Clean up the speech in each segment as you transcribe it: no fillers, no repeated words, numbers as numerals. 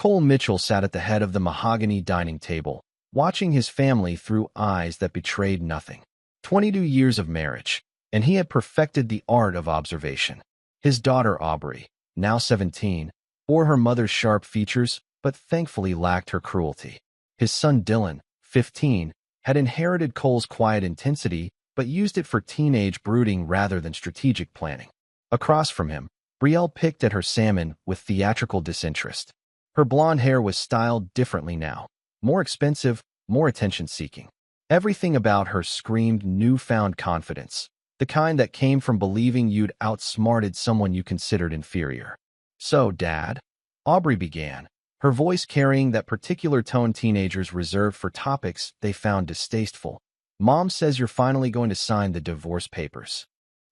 Cole Mitchell sat at the head of the mahogany dining table, watching his family through eyes that betrayed nothing. 22 years of marriage, and he had perfected the art of observation. His daughter Aubrey, now 17, bore her mother's sharp features, but thankfully lacked her cruelty. His son Dylan, 15, had inherited Cole's quiet intensity, but used it for teenage brooding rather than strategic planning. Across from him, Brielle picked at her salmon with theatrical disinterest. Her blonde hair was styled differently now, more expensive, more attention-seeking. Everything about her screamed newfound confidence, the kind that came from believing you'd outsmarted someone you considered inferior. "So, Dad," Aubrey began, her voice carrying that particular tone teenagers reserve for topics they found distasteful. "Mom says you're finally going to sign the divorce papers."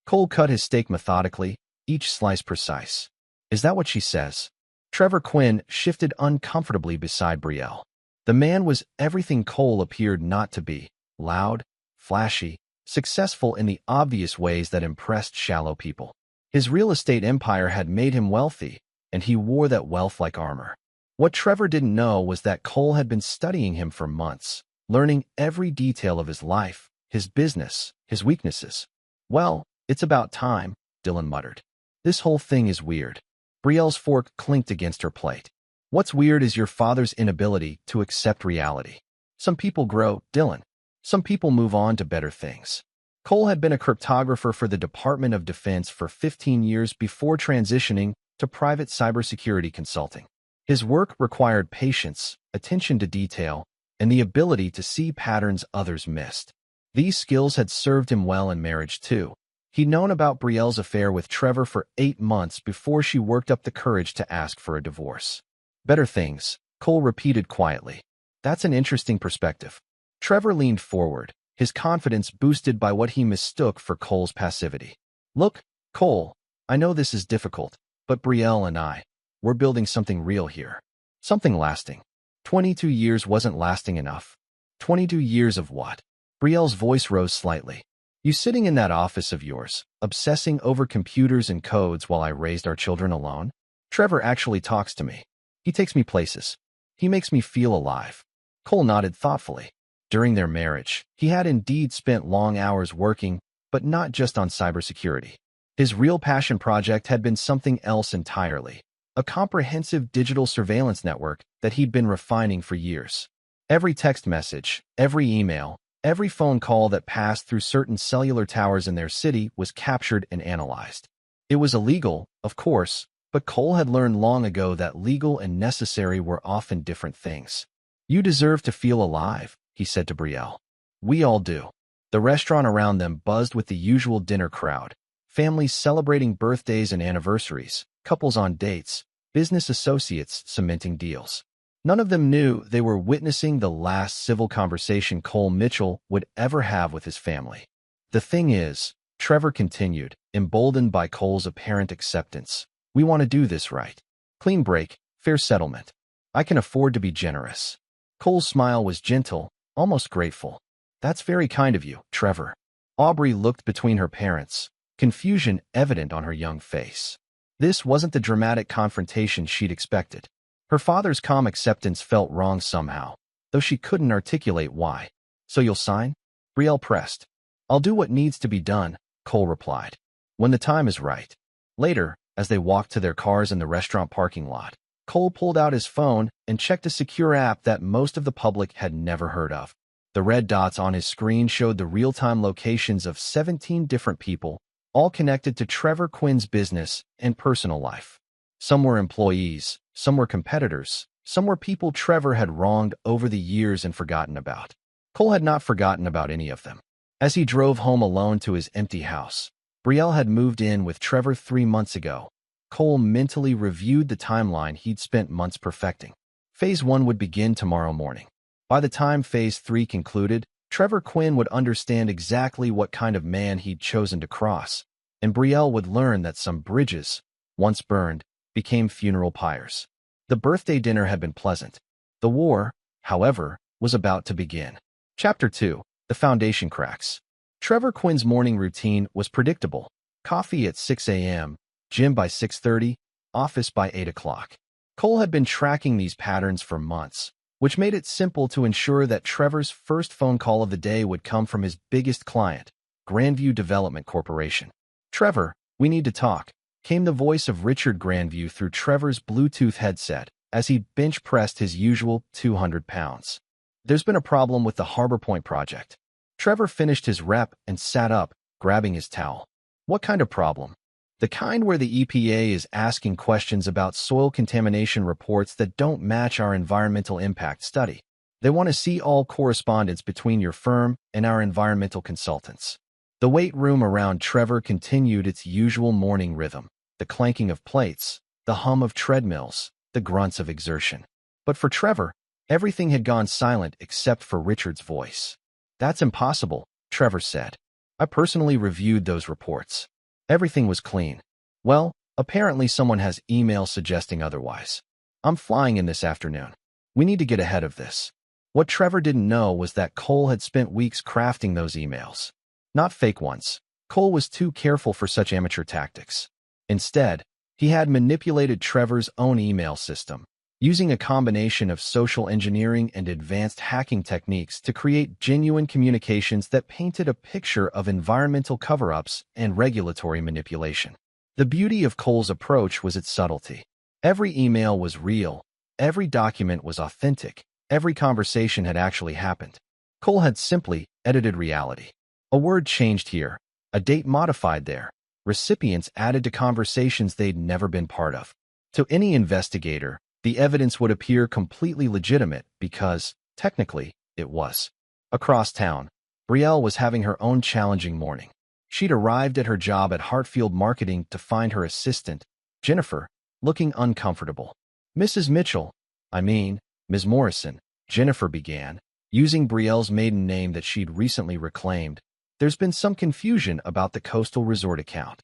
Cole cut his steak methodically, each slice precise. "Is that what she says?" Trevor Quinn shifted uncomfortably beside Brielle. The man was everything Cole appeared not to be: loud, flashy, successful in the obvious ways that impressed shallow people. His real estate empire had made him wealthy, and he wore that wealth like armor. What Trevor didn't know was that Cole had been studying him for months, learning every detail of his life, his business, his weaknesses. "Well, it's about time," Dylan muttered. "This whole thing is weird." Brielle's fork clinked against her plate. "What's weird is your father's inability to accept reality. Some people grow, Dylan. Some people move on to better things." Cole had been a cryptographer for the Department of Defense for 15 years before transitioning to private cybersecurity consulting. His work required patience, attention to detail, and the ability to see patterns others missed. These skills had served him well in marriage, too. He'd known about Brielle's affair with Trevor for 8 months before she worked up the courage to ask for a divorce. "Better things," Cole repeated quietly. "That's an interesting perspective." Trevor leaned forward, his confidence boosted by what he mistook for Cole's passivity. "Look, Cole, I know this is difficult, but Brielle and we're building something real here. Something lasting." 22 years wasn't lasting enough. 22 years of what? Brielle's voice rose slightly. "You sitting in that office of yours, obsessing over computers and codes while I raised our children alone? Trevor actually talks to me. He takes me places. He makes me feel alive." Cole nodded thoughtfully. During their marriage, he had indeed spent long hours working, but not just on cybersecurity. His real passion project had been something else entirely: a comprehensive digital surveillance network that he'd been refining for years. Every text message, every email, every phone call that passed through certain cellular towers in their city was captured and analyzed. It was illegal, of course, but Cole had learned long ago that legal and necessary were often different things. "You deserve to feel alive," he said to Brielle. "We all do." The restaurant around them buzzed with the usual dinner crowd: families celebrating birthdays and anniversaries, couples on dates, business associates cementing deals. None of them knew they were witnessing the last civil conversation Cole Mitchell would ever have with his family. "The thing is," Trevor continued, emboldened by Cole's apparent acceptance, "we want to do this right. Clean break, fair settlement. I can afford to be generous." Cole's smile was gentle, almost grateful. "That's very kind of you, Trevor." Aubrey looked between her parents, confusion evident on her young face. This wasn't the dramatic confrontation she'd expected. Her father's calm acceptance felt wrong somehow, though she couldn't articulate why. "So you'll sign?" Brielle pressed. "I'll do what needs to be done," Cole replied. "When the time is right." Later, as they walked to their cars in the restaurant parking lot, Cole pulled out his phone and checked a secure app that most of the public had never heard of. The red dots on his screen showed the real-time locations of 17 different people, all connected to Trevor Quinn's business and personal life. Some were employees, some were competitors, some were people Trevor had wronged over the years and forgotten about. Cole had not forgotten about any of them. As he drove home alone to his empty house, Brielle had moved in with Trevor 3 months ago. Cole mentally reviewed the timeline he'd spent months perfecting. Phase 1 would begin tomorrow morning. By the time Phase 3 concluded, Trevor Quinn would understand exactly what kind of man he'd chosen to cross, and Brielle would learn that some bridges, once burned, became funeral pyres. The birthday dinner had been pleasant. The war, however, was about to begin. Chapter 2: The Foundation Cracks. Trevor Quinn's morning routine was predictable: coffee at 6 a.m., gym by 6:30, office by 8 o'clock. Cole had been tracking these patterns for months, which made it simple to ensure that Trevor's first phone call of the day would come from his biggest client, Grandview Development Corporation. "Trevor, we need to talk," came the voice of Richard Grandview through Trevor's Bluetooth headset as he bench-pressed his usual 200 pounds. "There's been a problem with the Harbor Point project." Trevor finished his rep and sat up, grabbing his towel. "What kind of problem?" "The kind where the EPA is asking questions about soil contamination reports that don't match our environmental impact study. They want to see all correspondence between your firm and our environmental consultants." The weight room around Trevor continued its usual morning rhythm, the clanking of plates, the hum of treadmills, the grunts of exertion. But for Trevor, everything had gone silent except for Richard's voice. "That's impossible," Trevor said. "I personally reviewed those reports. Everything was clean." "Well, apparently someone has emails suggesting otherwise. I'm flying in this afternoon. We need to get ahead of this." What Trevor didn't know was that Cole had spent weeks crafting those emails. Not fake ones. Cole was too careful for such amateur tactics. Instead, he had manipulated Trevor's own email system, using a combination of social engineering and advanced hacking techniques to create genuine communications that painted a picture of environmental cover-ups and regulatory manipulation. The beauty of Cole's approach was its subtlety. Every email was real, every document was authentic, every conversation had actually happened. Cole had simply edited reality. A word changed here, a date modified there, recipients added to conversations they'd never been part of. To any investigator, the evidence would appear completely legitimate because, technically, it was. Across town, Brielle was having her own challenging morning. She'd arrived at her job at Hartfield Marketing to find her assistant, Jennifer, looking uncomfortable. "Mrs. Mitchell, Ms. Morrison," Jennifer began, using Brielle's maiden name that she'd recently reclaimed. "There's been some confusion about the Coastal Resort account."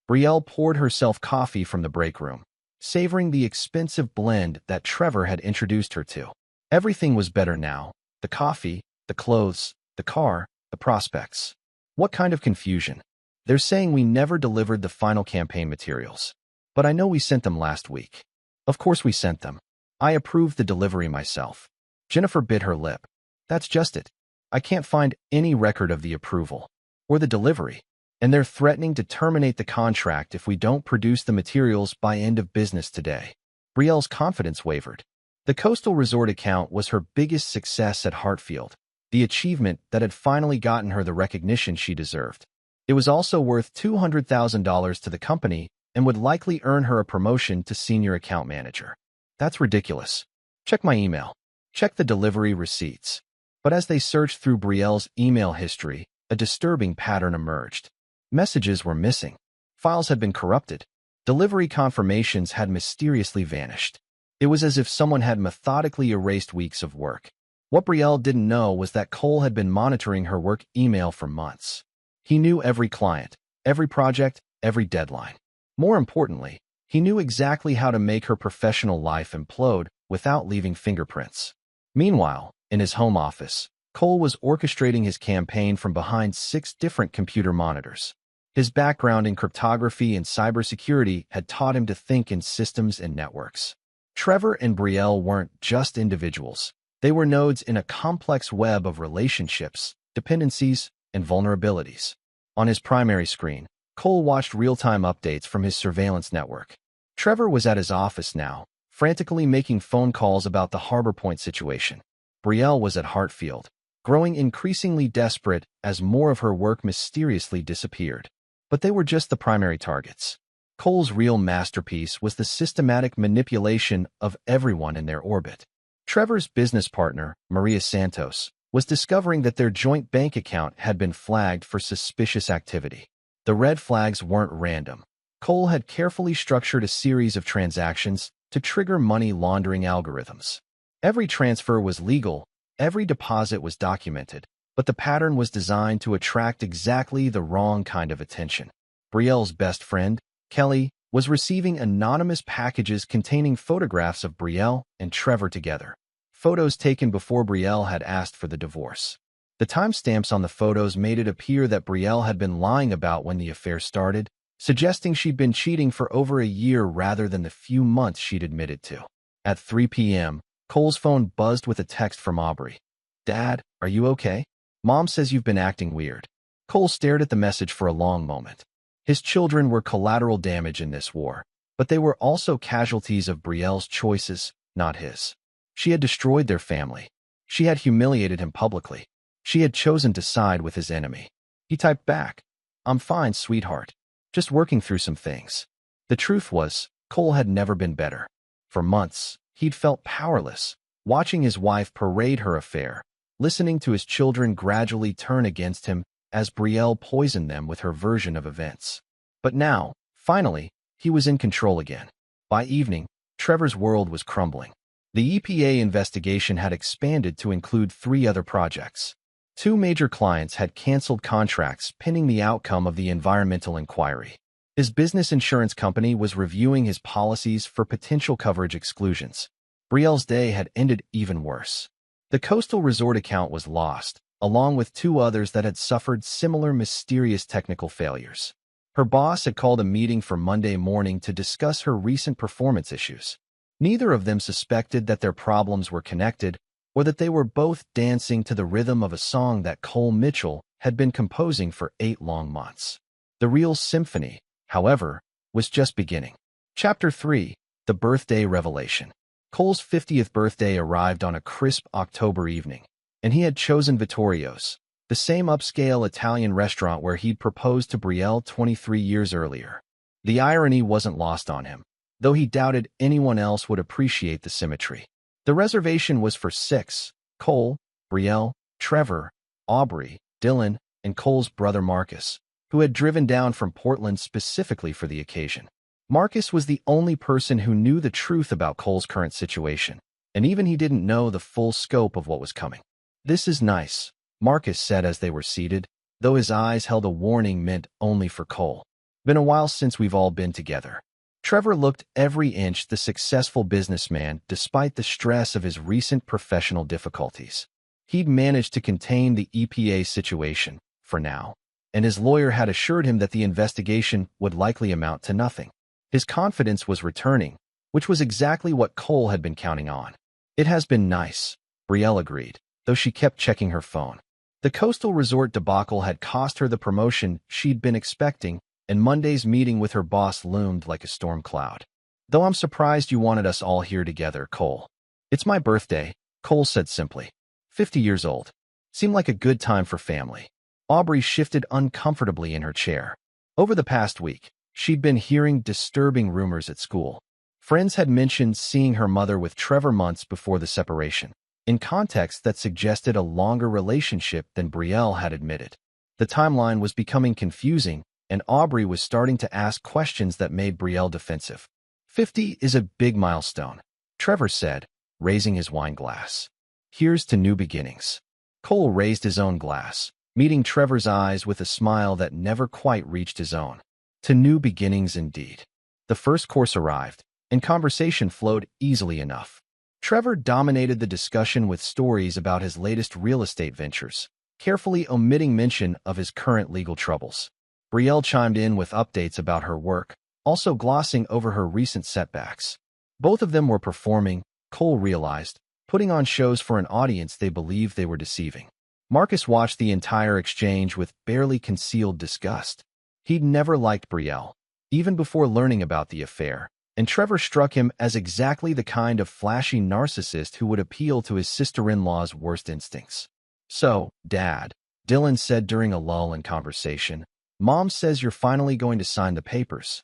Brielle poured herself coffee from the break room, savoring the expensive blend that Trevor had introduced her to. Everything was better now. The coffee, the clothes, the car, the prospects. "What kind of confusion?" "They're saying we never delivered the final campaign materials. But I know we sent them last week." "Of course we sent them. I approved the delivery myself." Jennifer bit her lip. "That's just it. I can't find any record of the approval or the delivery, and they're threatening to terminate the contract if we don't produce the materials by end of business today." Brielle's confidence wavered. The Coastal Resort account was her biggest success at Hartfield, the achievement that had finally gotten her the recognition she deserved. It was also worth $200,000 to the company and would likely earn her a promotion to senior account manager. "That's ridiculous. Check my email. Check the delivery receipts." But as they searched through Brielle's email history, a disturbing pattern emerged. Messages were missing. Files had been corrupted. Delivery confirmations had mysteriously vanished. It was as if someone had methodically erased weeks of work. What Brielle didn't know was that Cole had been monitoring her work email for months. He knew every client, every project, every deadline. More importantly, he knew exactly how to make her professional life implode without leaving fingerprints. Meanwhile, in his home office, Cole was orchestrating his campaign from behind 6 different computer monitors. His background in cryptography and cybersecurity had taught him to think in systems and networks. Trevor and Brielle weren't just individuals. They were nodes in a complex web of relationships, dependencies, and vulnerabilities. On his primary screen, Cole watched real-time updates from his surveillance network. Trevor was at his office now, frantically making phone calls about the Harbor Point situation. Brielle was at Hartfield, growing increasingly desperate as more of her work mysteriously disappeared. But they were just the primary targets. Cole's real masterpiece was the systematic manipulation of everyone in their orbit. Trevor's business partner, Maria Santos, was discovering that their joint bank account had been flagged for suspicious activity. The red flags weren't random. Cole had carefully structured a series of transactions to trigger money laundering algorithms. Every transfer was legal, every deposit was documented, but the pattern was designed to attract exactly the wrong kind of attention. Brielle's best friend, Kelly, was receiving anonymous packages containing photographs of Brielle and Trevor together. Photos taken before Brielle had asked for the divorce. The timestamps on the photos made it appear that Brielle had been lying about when the affair started, suggesting she'd been cheating for over a year rather than the few months she'd admitted to. At 3 p.m., Cole's phone buzzed with a text from Aubrey. "Dad, are you okay? Mom says you've been acting weird." Cole stared at the message for a long moment. His children were collateral damage in this war, but they were also casualties of Brielle's choices, not his. She had destroyed their family. She had humiliated him publicly. She had chosen to side with his enemy. He typed back, "I'm fine, sweetheart. Just working through some things." The truth was, Cole had never been better. For months, he'd felt powerless, watching his wife parade her affair, listening to his children gradually turn against him as Brielle poisoned them with her version of events. But now, finally, he was in control again. By evening, Trevor's world was crumbling. The EPA investigation had expanded to include 3 other projects. 2 major clients had canceled contracts pending the outcome of the environmental inquiry. His business insurance company was reviewing his policies for potential coverage exclusions. Brielle's day had ended even worse. The coastal resort account was lost, along with 2 others that had suffered similar mysterious technical failures. Her boss had called a meeting for Monday morning to discuss her recent performance issues. Neither of them suspected that their problems were connected or that they were both dancing to the rhythm of a song that Cole Mitchell had been composing for 8 long months. The real symphony, however, was just beginning. Chapter 3: The Birthday Revelation. Cole's 50th birthday arrived on a crisp October evening, and he had chosen Vittorio's, the same upscale Italian restaurant where he'd proposed to Brielle 23 years earlier. The irony wasn't lost on him, though he doubted anyone else would appreciate the symmetry. The reservation was for 6: Cole, Brielle, Trevor, Aubrey, Dylan, and Cole's brother Marcus, who had driven down from Portland specifically for the occasion. Marcus was the only person who knew the truth about Cole's current situation, and even he didn't know the full scope of what was coming. "This is nice," Marcus said as they were seated, though his eyes held a warning meant only for Cole. "Been a while since we've all been together." Trevor looked every inch the successful businessman despite the stress of his recent professional difficulties. He'd managed to contain the EPA situation, for now, and his lawyer had assured him that the investigation would likely amount to nothing. His confidence was returning, which was exactly what Cole had been counting on. "It has been nice," Brielle agreed, though she kept checking her phone. The coastal resort debacle had cost her the promotion she'd been expecting, and Monday's meeting with her boss loomed like a storm cloud. "Though I'm surprised you wanted us all here together, Cole." "It's my birthday," Cole said simply. 50 years old. Seemed like a good time for family. Aubrey shifted uncomfortably in her chair. Over the past week, she'd been hearing disturbing rumors at school. Friends had mentioned seeing her mother with Trevor months before the separation, in context that suggested a longer relationship than Brielle had admitted. The timeline was becoming confusing, and Aubrey was starting to ask questions that made Brielle defensive. 50 is a big milestone, Trevor said, raising his wine glass. "Here's to new beginnings." Cole raised his own glass, meeting Trevor's eyes with a smile that never quite reached his own. To new beginnings indeed. The first course arrived, and conversation flowed easily enough. Trevor dominated the discussion with stories about his latest real estate ventures, carefully omitting mention of his current legal troubles. Brielle chimed in with updates about her work, also glossing over her recent setbacks. Both of them were performing, Cole realized, putting on shows for an audience they believed they were deceiving. Marcus watched the entire exchange with barely concealed disgust. He'd never liked Brielle, even before learning about the affair, and Trevor struck him as exactly the kind of flashy narcissist who would appeal to his sister-in-law's worst instincts. "So, Dad," Dylan said during a lull in conversation, "Mom says you're finally going to sign the papers."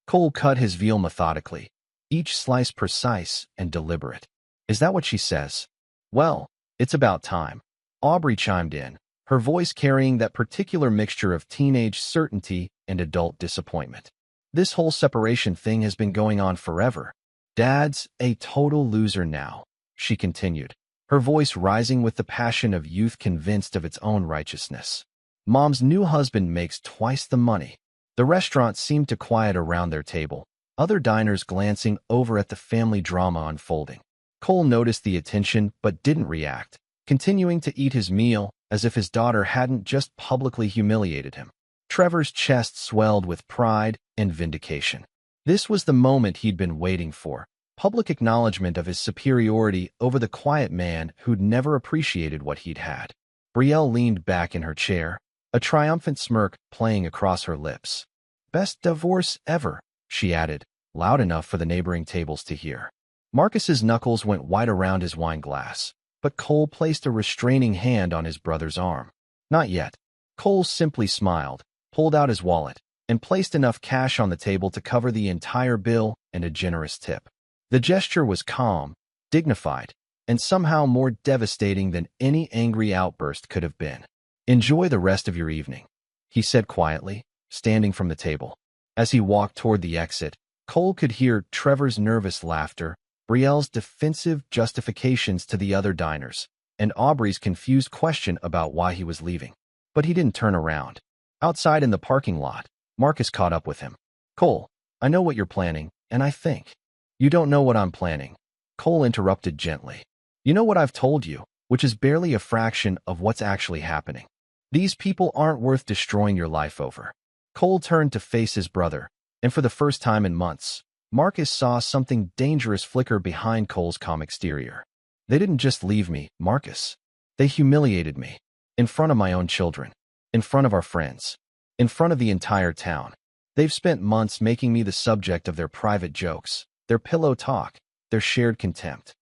Cole cut his veal methodically, each slice precise and deliberate. "Is that what she says?" "Well, it's about time." Aubrey chimed in, her voice carrying that particular mixture of teenage certainty and adult disappointment. "This whole separation thing has been going on forever. Dad's a total loser now," she continued, her voice rising with the passion of youth convinced of its own righteousness. "Mom's new husband makes twice the money." The restaurant seemed to quiet around their table, other diners glancing over at the family drama unfolding. Cole noticed the attention but didn't react, continuing to eat his meal as if his daughter hadn't just publicly humiliated him. Trevor's chest swelled with pride and vindication. This was the moment he'd been waiting for, public acknowledgement of his superiority over the quiet man who'd never appreciated what he'd had. Brielle leaned back in her chair, a triumphant smirk playing across her lips. "Best divorce ever," she added, loud enough for the neighboring tables to hear. Marcus's knuckles went white around his wine glass, but Cole placed a restraining hand on his brother's arm. "Not yet." Cole simply smiled, pulled out his wallet, and placed enough cash on the table to cover the entire bill and a generous tip. The gesture was calm, dignified, and somehow more devastating than any angry outburst could have been. "Enjoy the rest of your evening," he said quietly, standing from the table. As he walked toward the exit, Cole could hear Trevor's nervous laughter, Brielle's defensive justifications to the other diners, and Aubrey's confused question about why he was leaving. But he didn't turn around. Outside in the parking lot, Marcus caught up with him. "Cole, I know what you're planning, and I think—" "You don't know what I'm planning," Cole interrupted gently. "You know what I've told you, which is barely a fraction of what's actually happening. These people aren't worth destroying your life over." Cole turned to face his brother, and for the first time in months, Marcus saw something dangerous flicker behind Cole's calm exterior. "They didn't just leave me, Marcus. They humiliated me. In front of my own children. In front of our friends. In front of the entire town. They've spent months making me the subject of their private jokes, their pillow talk, their shared contempt.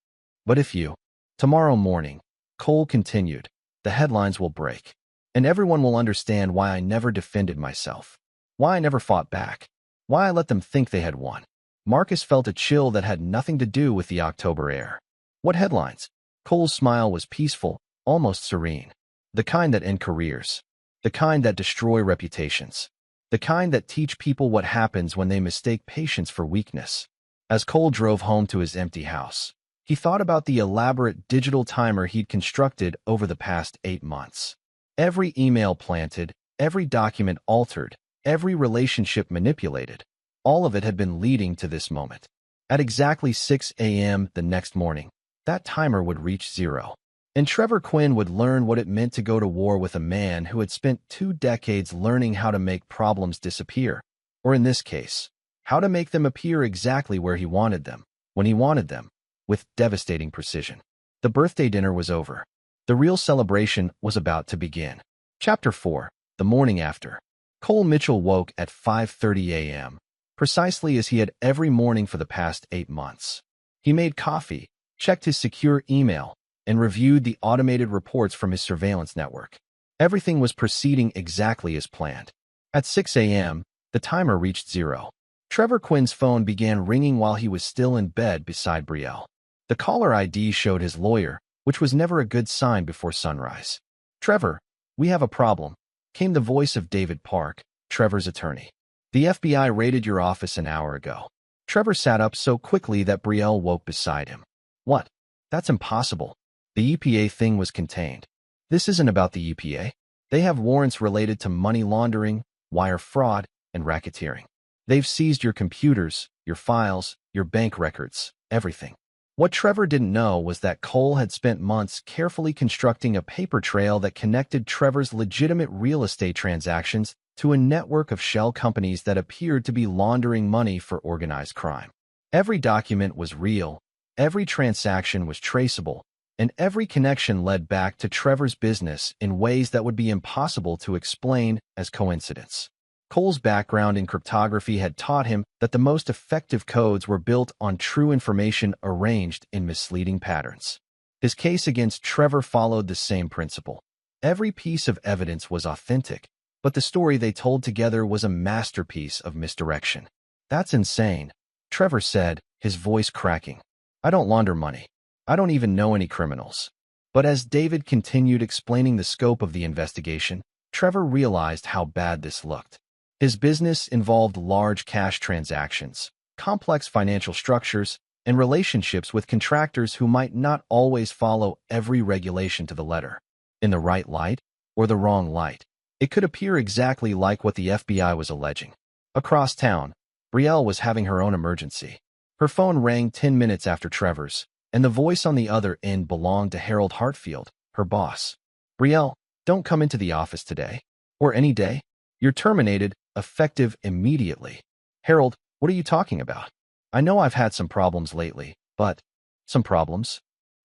But if you—" "Tomorrow morning," Cole continued, "the headlines will break. And everyone will understand why I never defended myself. Why I never fought back. Why I let them think they had won." Marcus felt a chill that had nothing to do with the October air. "What headlines?" Cole's smile was peaceful, almost serene. "The kind that end careers. The kind that destroy reputations. The kind that teach people what happens when they mistake patience for weakness." As Cole drove home to his empty house, he thought about the elaborate digital timer he'd constructed over the past 8 months. Every email planted, every document altered, every relationship manipulated. All of it had been leading to this moment. At exactly 6 a.m. the next morning, that timer would reach zero. And Trevor Quinn would learn what it meant to go to war with a man who had spent 2 decades learning how to make problems disappear, or in this case, how to make them appear exactly where he wanted them, when he wanted them, with devastating precision. The birthday dinner was over. The real celebration was about to begin. Chapter 4. The morning after. Cole Mitchell woke at 5:30 a.m., precisely as he had every morning for the past 8 months. He made coffee, checked his secure email, and reviewed the automated reports from his surveillance network. Everything was proceeding exactly as planned. At 6 a.m., the timer reached zero. Trevor Quinn's phone began ringing while he was still in bed beside Brielle. The caller ID showed his lawyer, which was never a good sign before sunrise. "Trevor, we have a problem," came the voice of David Park, Trevor's attorney. "The FBI raided your office an hour ago." Trevor sat up so quickly that Brielle woke beside him. "What? That's impossible. The EPA thing was contained." "This isn't about the EPA. They have warrants related to money laundering, wire fraud, and racketeering. They've seized your computers, your files, your bank records, everything." What Trevor didn't know was that Cole had spent months carefully constructing a paper trail that connected Trevor's legitimate real estate transactions to a network of shell companies that appeared to be laundering money for organized crime. Every document was real, every transaction was traceable, and every connection led back to Trevor's business in ways that would be impossible to explain as coincidence. Cole's background in cryptography had taught him that the most effective codes were built on true information arranged in misleading patterns. His case against Trevor followed the same principle. Every piece of evidence was authentic, but the story they told together was a masterpiece of misdirection. "That's insane," Trevor said, his voice cracking. "I don't launder money. I don't even know any criminals." But as David continued explaining the scope of the investigation, Trevor realized how bad this looked. His business involved large cash transactions, complex financial structures, and relationships with contractors who might not always follow every regulation to the letter. In the right light or the wrong light, it could appear exactly like what the FBI was alleging. Across town, Brielle was having her own emergency. Her phone rang 10 minutes after Trevor's, and the voice on the other end belonged to Harold Hartfield, her boss. "Brielle, don't come into the office today. Or any day. You're terminated, effective immediately." "Harold, what are you talking about?" I know I've had some problems lately, but… Some problems?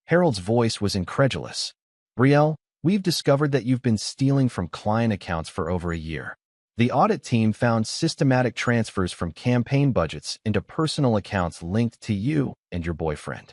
Harold's voice was incredulous. Brielle, we've discovered that you've been stealing from client accounts for over a year. The audit team found systematic transfers from campaign budgets into personal accounts linked to you and your boyfriend.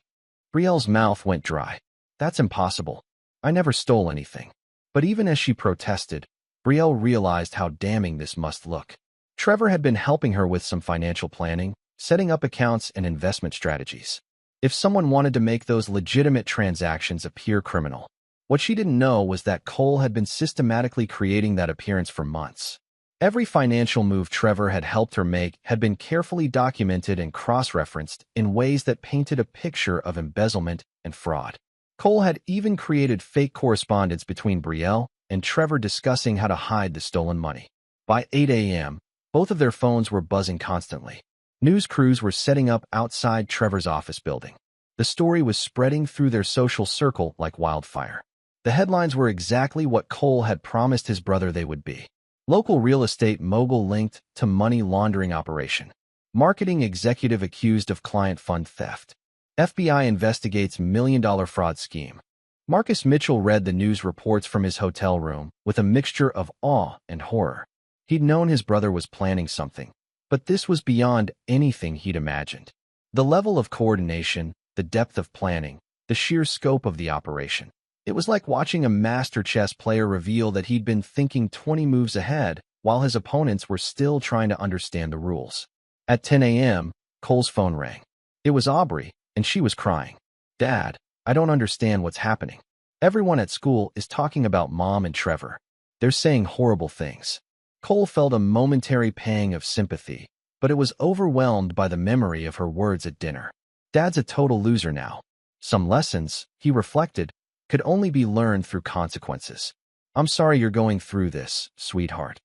Brielle's mouth went dry. That's impossible. I never stole anything. But even as she protested, Brielle realized how damning this must look. Trevor had been helping her with some financial planning, setting up accounts and investment strategies. If someone wanted to make those legitimate transactions appear criminal, what she didn't know was that Cole had been systematically creating that appearance for months. Every financial move Trevor had helped her make had been carefully documented and cross-referenced in ways that painted a picture of embezzlement and fraud. Cole had even created fake correspondence between Brielle and Trevor discussing how to hide the stolen money. By 8 a.m., both of their phones were buzzing constantly. News crews were setting up outside Trevor's office building. The story was spreading through their social circle like wildfire. The headlines were exactly what Cole had promised his brother they would be. Local real estate mogul linked to money laundering operation. Marketing executive accused of client fund theft. FBI investigates million-dollar fraud scheme. Marcus Mitchell read the news reports from his hotel room with a mixture of awe and horror. He'd known his brother was planning something, but this was beyond anything he'd imagined. The level of coordination, the depth of planning, the sheer scope of the operation. It was like watching a master chess player reveal that he'd been thinking 20 moves ahead while his opponents were still trying to understand the rules. At 10 a.m., Cole's phone rang. It was Aubrey, and she was crying. Dad, I don't understand what's happening. Everyone at school is talking about Mom and Trevor. They're saying horrible things. Cole felt a momentary pang of sympathy, but it was overwhelmed by the memory of her words at dinner. Dad's a total loser now. Some lessons, he reflected, could only be learned through consequences. I'm sorry you're going through this, sweetheart.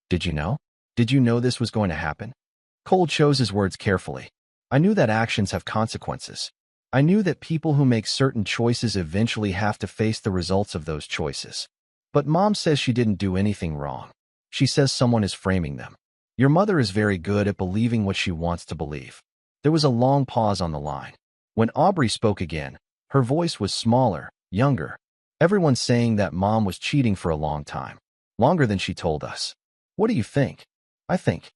Did you know? Did you know this was going to happen? Cole chose his words carefully. I knew that actions have consequences. I knew that people who make certain choices eventually have to face the results of those choices. But Mom says she didn't do anything wrong. She says someone is framing them. Your mother is very good at believing what she wants to believe. There was a long pause on the line. When Aubrey spoke again, her voice was smaller, younger. Everyone's saying that Mom was cheating for a long time. Longer than she told us. What do you think? I think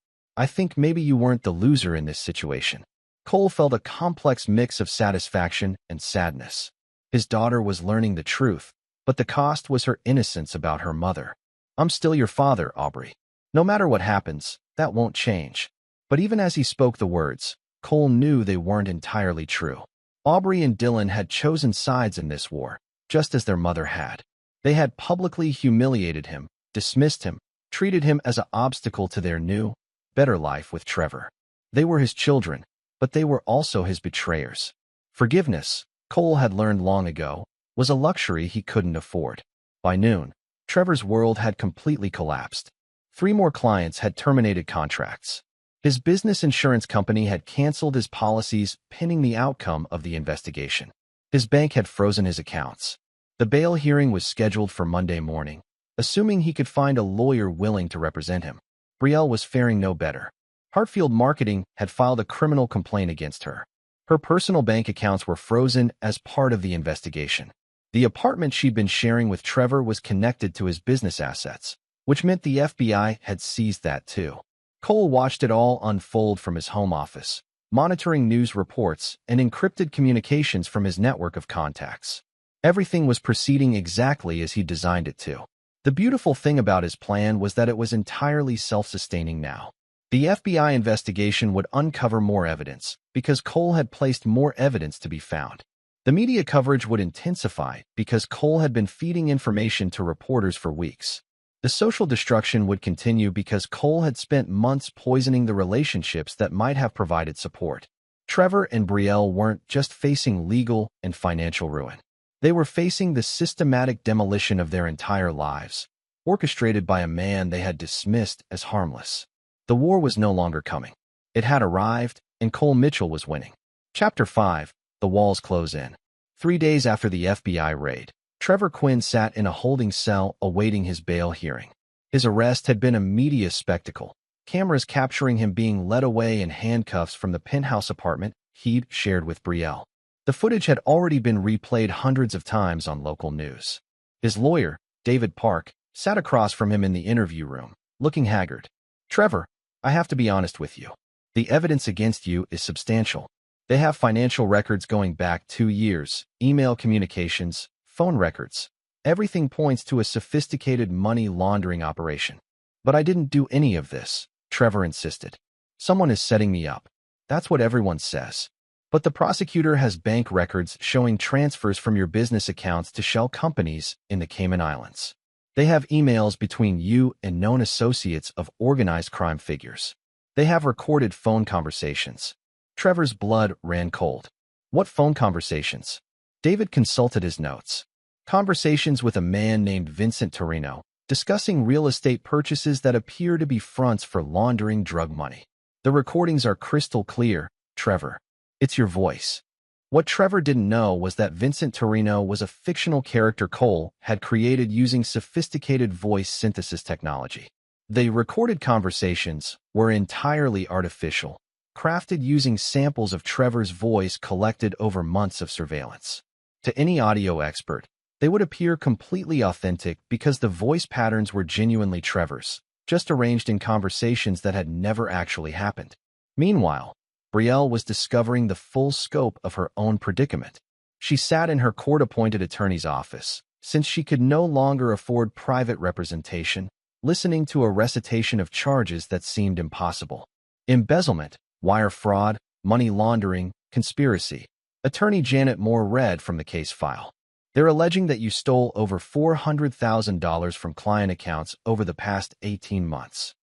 maybe you weren't the loser in this situation. Cole felt a complex mix of satisfaction and sadness. His daughter was learning the truth, but the cost was her innocence about her mother. I'm still your father, Aubrey. No matter what happens, that won't change. But even as he spoke the words, Cole knew they weren't entirely true. Aubrey and Dylan had chosen sides in this war, just as their mother had. They had publicly humiliated him, dismissed him, treated him as an obstacle to their new, better life with Trevor. They were his children, but they were also his betrayers. Forgiveness, Cole had learned long ago, was a luxury he couldn't afford. By noon, Trevor's world had completely collapsed. 3 more clients had terminated contracts. His business insurance company had canceled his policies pending the outcome of the investigation. His bank had frozen his accounts. The bail hearing was scheduled for Monday morning, assuming he could find a lawyer willing to represent him. Brielle was faring no better. Hartfield Marketing had filed a criminal complaint against her. Her personal bank accounts were frozen as part of the investigation. The apartment she'd been sharing with Trevor was connected to his business assets, which meant the FBI had seized that too. Cole watched it all unfold from his home office, monitoring news reports and encrypted communications from his network of contacts. Everything was proceeding exactly as he designed it to. The beautiful thing about his plan was that it was entirely self-sustaining now. The FBI investigation would uncover more evidence, because Cole had placed more evidence to be found. The media coverage would intensify because Cole had been feeding information to reporters for weeks. The social destruction would continue because Cole had spent months poisoning the relationships that might have provided support. Trevor and Brielle weren't just facing legal and financial ruin. They were facing the systematic demolition of their entire lives, orchestrated by a man they had dismissed as harmless. The war was no longer coming. It had arrived, and Cole Mitchell was winning. Chapter 5. The Walls Close In. 3 days after the FBI raid, Trevor Quinn sat in a holding cell awaiting his bail hearing. His arrest had been a media spectacle, cameras capturing him being led away in handcuffs from the penthouse apartment he'd shared with Brielle. The footage had already been replayed hundreds of times on local news. His lawyer, David Park, sat across from him in the interview room, looking haggard. "Trevor, I have to be honest with you. The evidence against you is substantial. They have financial records going back 2 years, email communications, phone records. Everything points to a sophisticated money laundering operation. But I didn't do any of this," Trevor insisted. "Someone is setting me up. That's what everyone says. But the prosecutor has bank records showing transfers from your business accounts to shell companies in the Cayman Islands. They have emails between you and known associates of organized crime figures. They have recorded phone conversations." Trevor's blood ran cold. "What phone conversations?" David consulted his notes. "Conversations with a man named Vincent Torino, discussing real estate purchases that appear to be fronts for laundering drug money. The recordings are crystal clear, Trevor. It's your voice." What Trevor didn't know was that Vincent Torino was a fictional character Cole had created using sophisticated voice synthesis technology. The recorded conversations were entirely artificial, crafted using samples of Trevor's voice collected over months of surveillance. To any audio expert, they would appear completely authentic because the voice patterns were genuinely Trevor's, just arranged in conversations that had never actually happened. Meanwhile, Brielle was discovering the full scope of her own predicament. She sat in her court-appointed attorney's office, since she could no longer afford private representation, listening to a recitation of charges that seemed impossible. Embezzlement, wire fraud, money laundering, conspiracy. Attorney Janet Moore read from the case file. "They're alleging that you stole over $400,000 from client accounts over the past 18 months.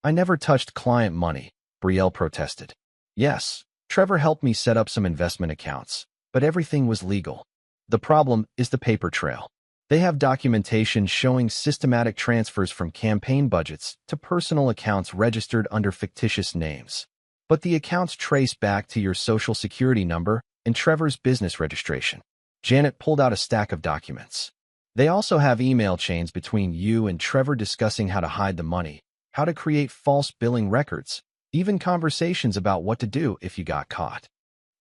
"I never touched client money," Brielle protested. "Yes, Trevor helped me set up some investment accounts, but everything was legal. The problem is the paper trail. They have documentation showing systematic transfers from campaign budgets to personal accounts registered under fictitious names. But the accounts trace back to your social security number and Trevor's business registration." Janet pulled out a stack of documents. "They also have email chains between you and Trevor discussing how to hide the money, how to create false billing records, even conversations about what to do if you got caught."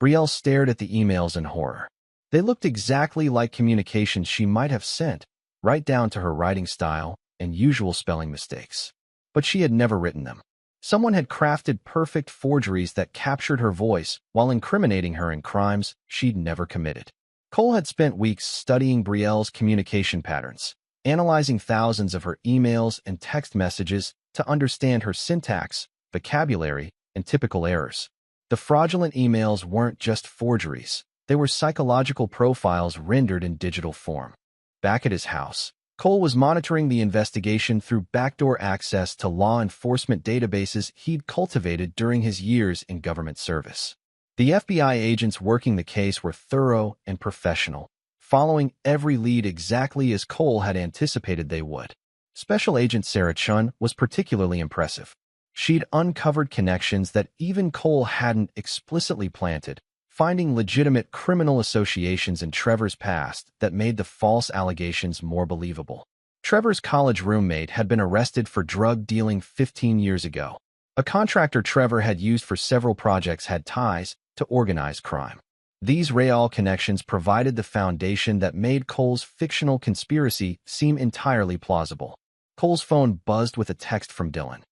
Brielle stared at the emails in horror. They looked exactly like communications she might have sent, right down to her writing style and usual spelling mistakes. But she had never written them. Someone had crafted perfect forgeries that captured her voice while incriminating her in crimes she'd never committed. Cole had spent weeks studying Brielle's communication patterns, analyzing thousands of her emails and text messages to understand her syntax, vocabulary, and typical errors. The fraudulent emails weren't just forgeries. They were psychological profiles rendered in digital form. Back at his house, Cole was monitoring the investigation through backdoor access to law enforcement databases he'd cultivated during his years in government service. The FBI agents working the case were thorough and professional, following every lead exactly as Cole had anticipated they would. Special Agent Sarah Chun was particularly impressive. She'd uncovered connections that even Cole hadn't explicitly planted, finding legitimate criminal associations in Trevor's past that made the false allegations more believable. Trevor's college roommate had been arrested for drug dealing 15 years ago. A contractor Trevor had used for several projects had ties to organized crime. These real connections provided the foundation that made Cole's fictional conspiracy seem entirely plausible. Cole's phone buzzed with a text from Dylan.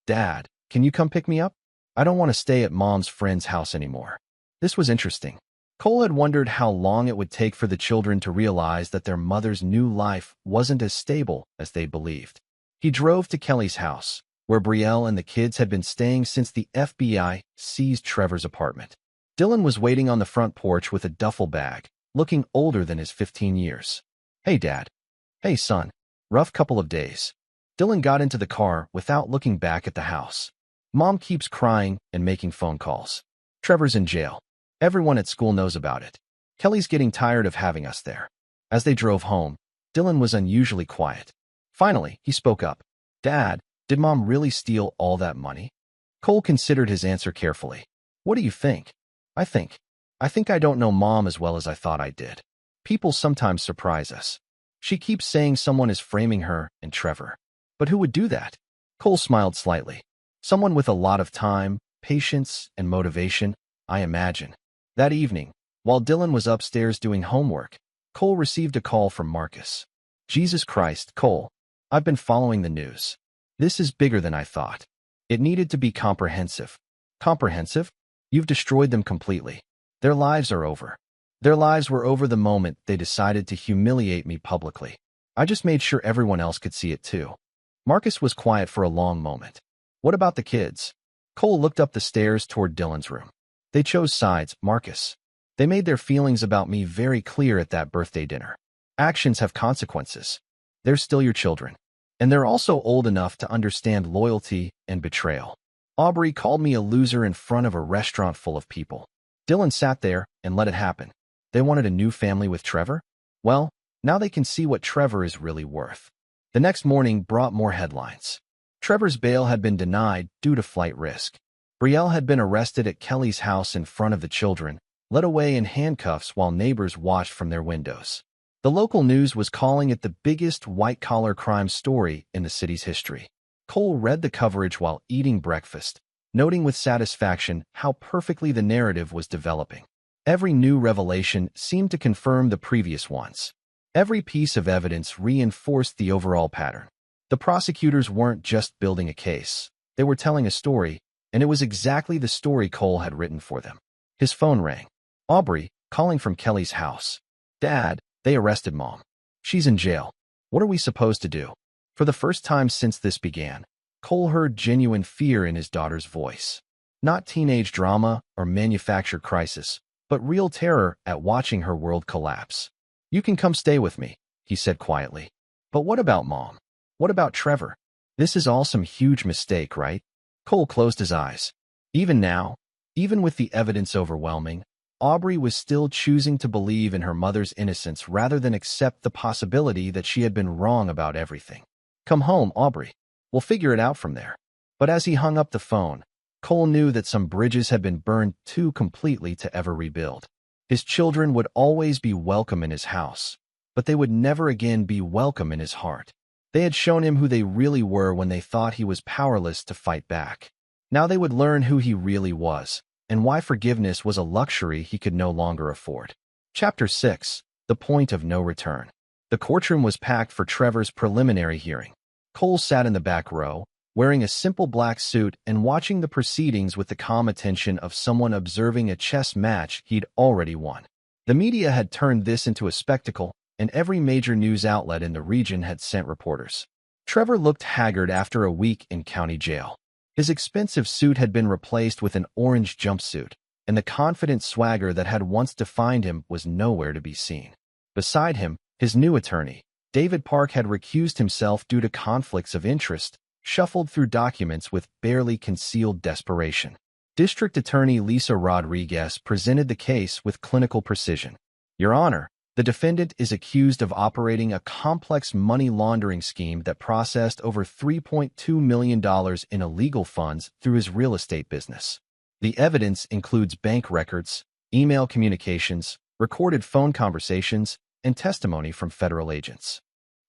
"Dad, can you come pick me up? I don't want to stay at Mom's friend's house anymore." This was interesting. Cole had wondered how long it would take for the children to realize that their mother's new life wasn't as stable as they believed. He drove to Kelly's house, where Brielle and the kids had been staying since the FBI seized Trevor's apartment. Dylan was waiting on the front porch with a duffel bag, looking older than his 15 years. "Hey, Dad." "Hey, son. Rough couple of days." Dylan got into the car without looking back at the house. "Mom keeps crying and making phone calls. Trevor's in jail. Everyone at school knows about it. Kelly's getting tired of having us there." As they drove home, Dylan was unusually quiet. Finally, he spoke up. "Dad, did Mom really steal all that money?" Cole considered his answer carefully. "What do you think?" I think I don't know Mom as well as I thought I did. People sometimes surprise us. She keeps saying someone is framing her and Trevor. But who would do that?" Cole smiled slightly. Someone with a lot of time, patience, and motivation, I imagine. That evening, while Dylan was upstairs doing homework, Cole received a call from Marcus. Jesus Christ, Cole. I've been following the news. This is bigger than I thought. It needed to be comprehensive. Comprehensive? You've destroyed them completely. Their lives are over. Their lives were over the moment they decided to humiliate me publicly. I just made sure everyone else could see it too. Marcus was quiet for a long moment. What about the kids? Cole looked up the stairs toward Dylan's room. They chose sides, Marcus. They made their feelings about me very clear at that birthday dinner. Actions have consequences. They're still your children. And they're also old enough to understand loyalty and betrayal. Aubrey called me a loser in front of a restaurant full of people. Dylan sat there and let it happen. They wanted a new family with Trevor? Well, now they can see what Trevor is really worth. The next morning brought more headlines. Trevor's bail had been denied due to flight risk. Brielle had been arrested at Kelly's house in front of the children, led away in handcuffs while neighbors watched from their windows. The local news was calling it the biggest white-collar crime story in the city's history. Cole read the coverage while eating breakfast, noting with satisfaction how perfectly the narrative was developing. Every new revelation seemed to confirm the previous ones. Every piece of evidence reinforced the overall pattern. The prosecutors weren't just building a case. They were telling a story, and it was exactly the story Cole had written for them. His phone rang. Aubrey, calling from Kelly's house. Dad, they arrested Mom. She's in jail. What are we supposed to do? For the first time since this began, Cole heard genuine fear in his daughter's voice. Not teenage drama or manufactured crisis, but real terror at watching her world collapse. You can come stay with me, he said quietly. But what about Mom? What about Trevor? This is all some huge mistake, right? Cole closed his eyes. Even now, even with the evidence overwhelming, Aubrey was still choosing to believe in her mother's innocence rather than accept the possibility that she had been wrong about everything. Come home, Aubrey. We'll figure it out from there. But as he hung up the phone, Cole knew that some bridges had been burned too completely to ever rebuild. His children would always be welcome in his house, but they would never again be welcome in his heart. They had shown him who they really were when they thought he was powerless to fight back. Now they would learn who he really was, and why forgiveness was a luxury he could no longer afford. Chapter 6. The Point of No Return. The courtroom was packed for Trevor's preliminary hearing. Cole sat in the back row, wearing a simple black suit and watching the proceedings with the calm attention of someone observing a chess match he'd already won. The media had turned this into a spectacle, and every major news outlet in the region had sent reporters. Trevor looked haggard after a week in county jail. His expensive suit had been replaced with an orange jumpsuit, and the confident swagger that had once defined him was nowhere to be seen. Beside him, his new attorney, David Park, had recused himself due to conflicts of interest, shuffled through documents with barely concealed desperation. District Attorney Lisa Rodriguez presented the case with clinical precision. Your Honor, the defendant is accused of operating a complex money laundering scheme that processed over $3.2 million in illegal funds through his real estate business. The evidence includes bank records, email communications, recorded phone conversations, and testimony from federal agents.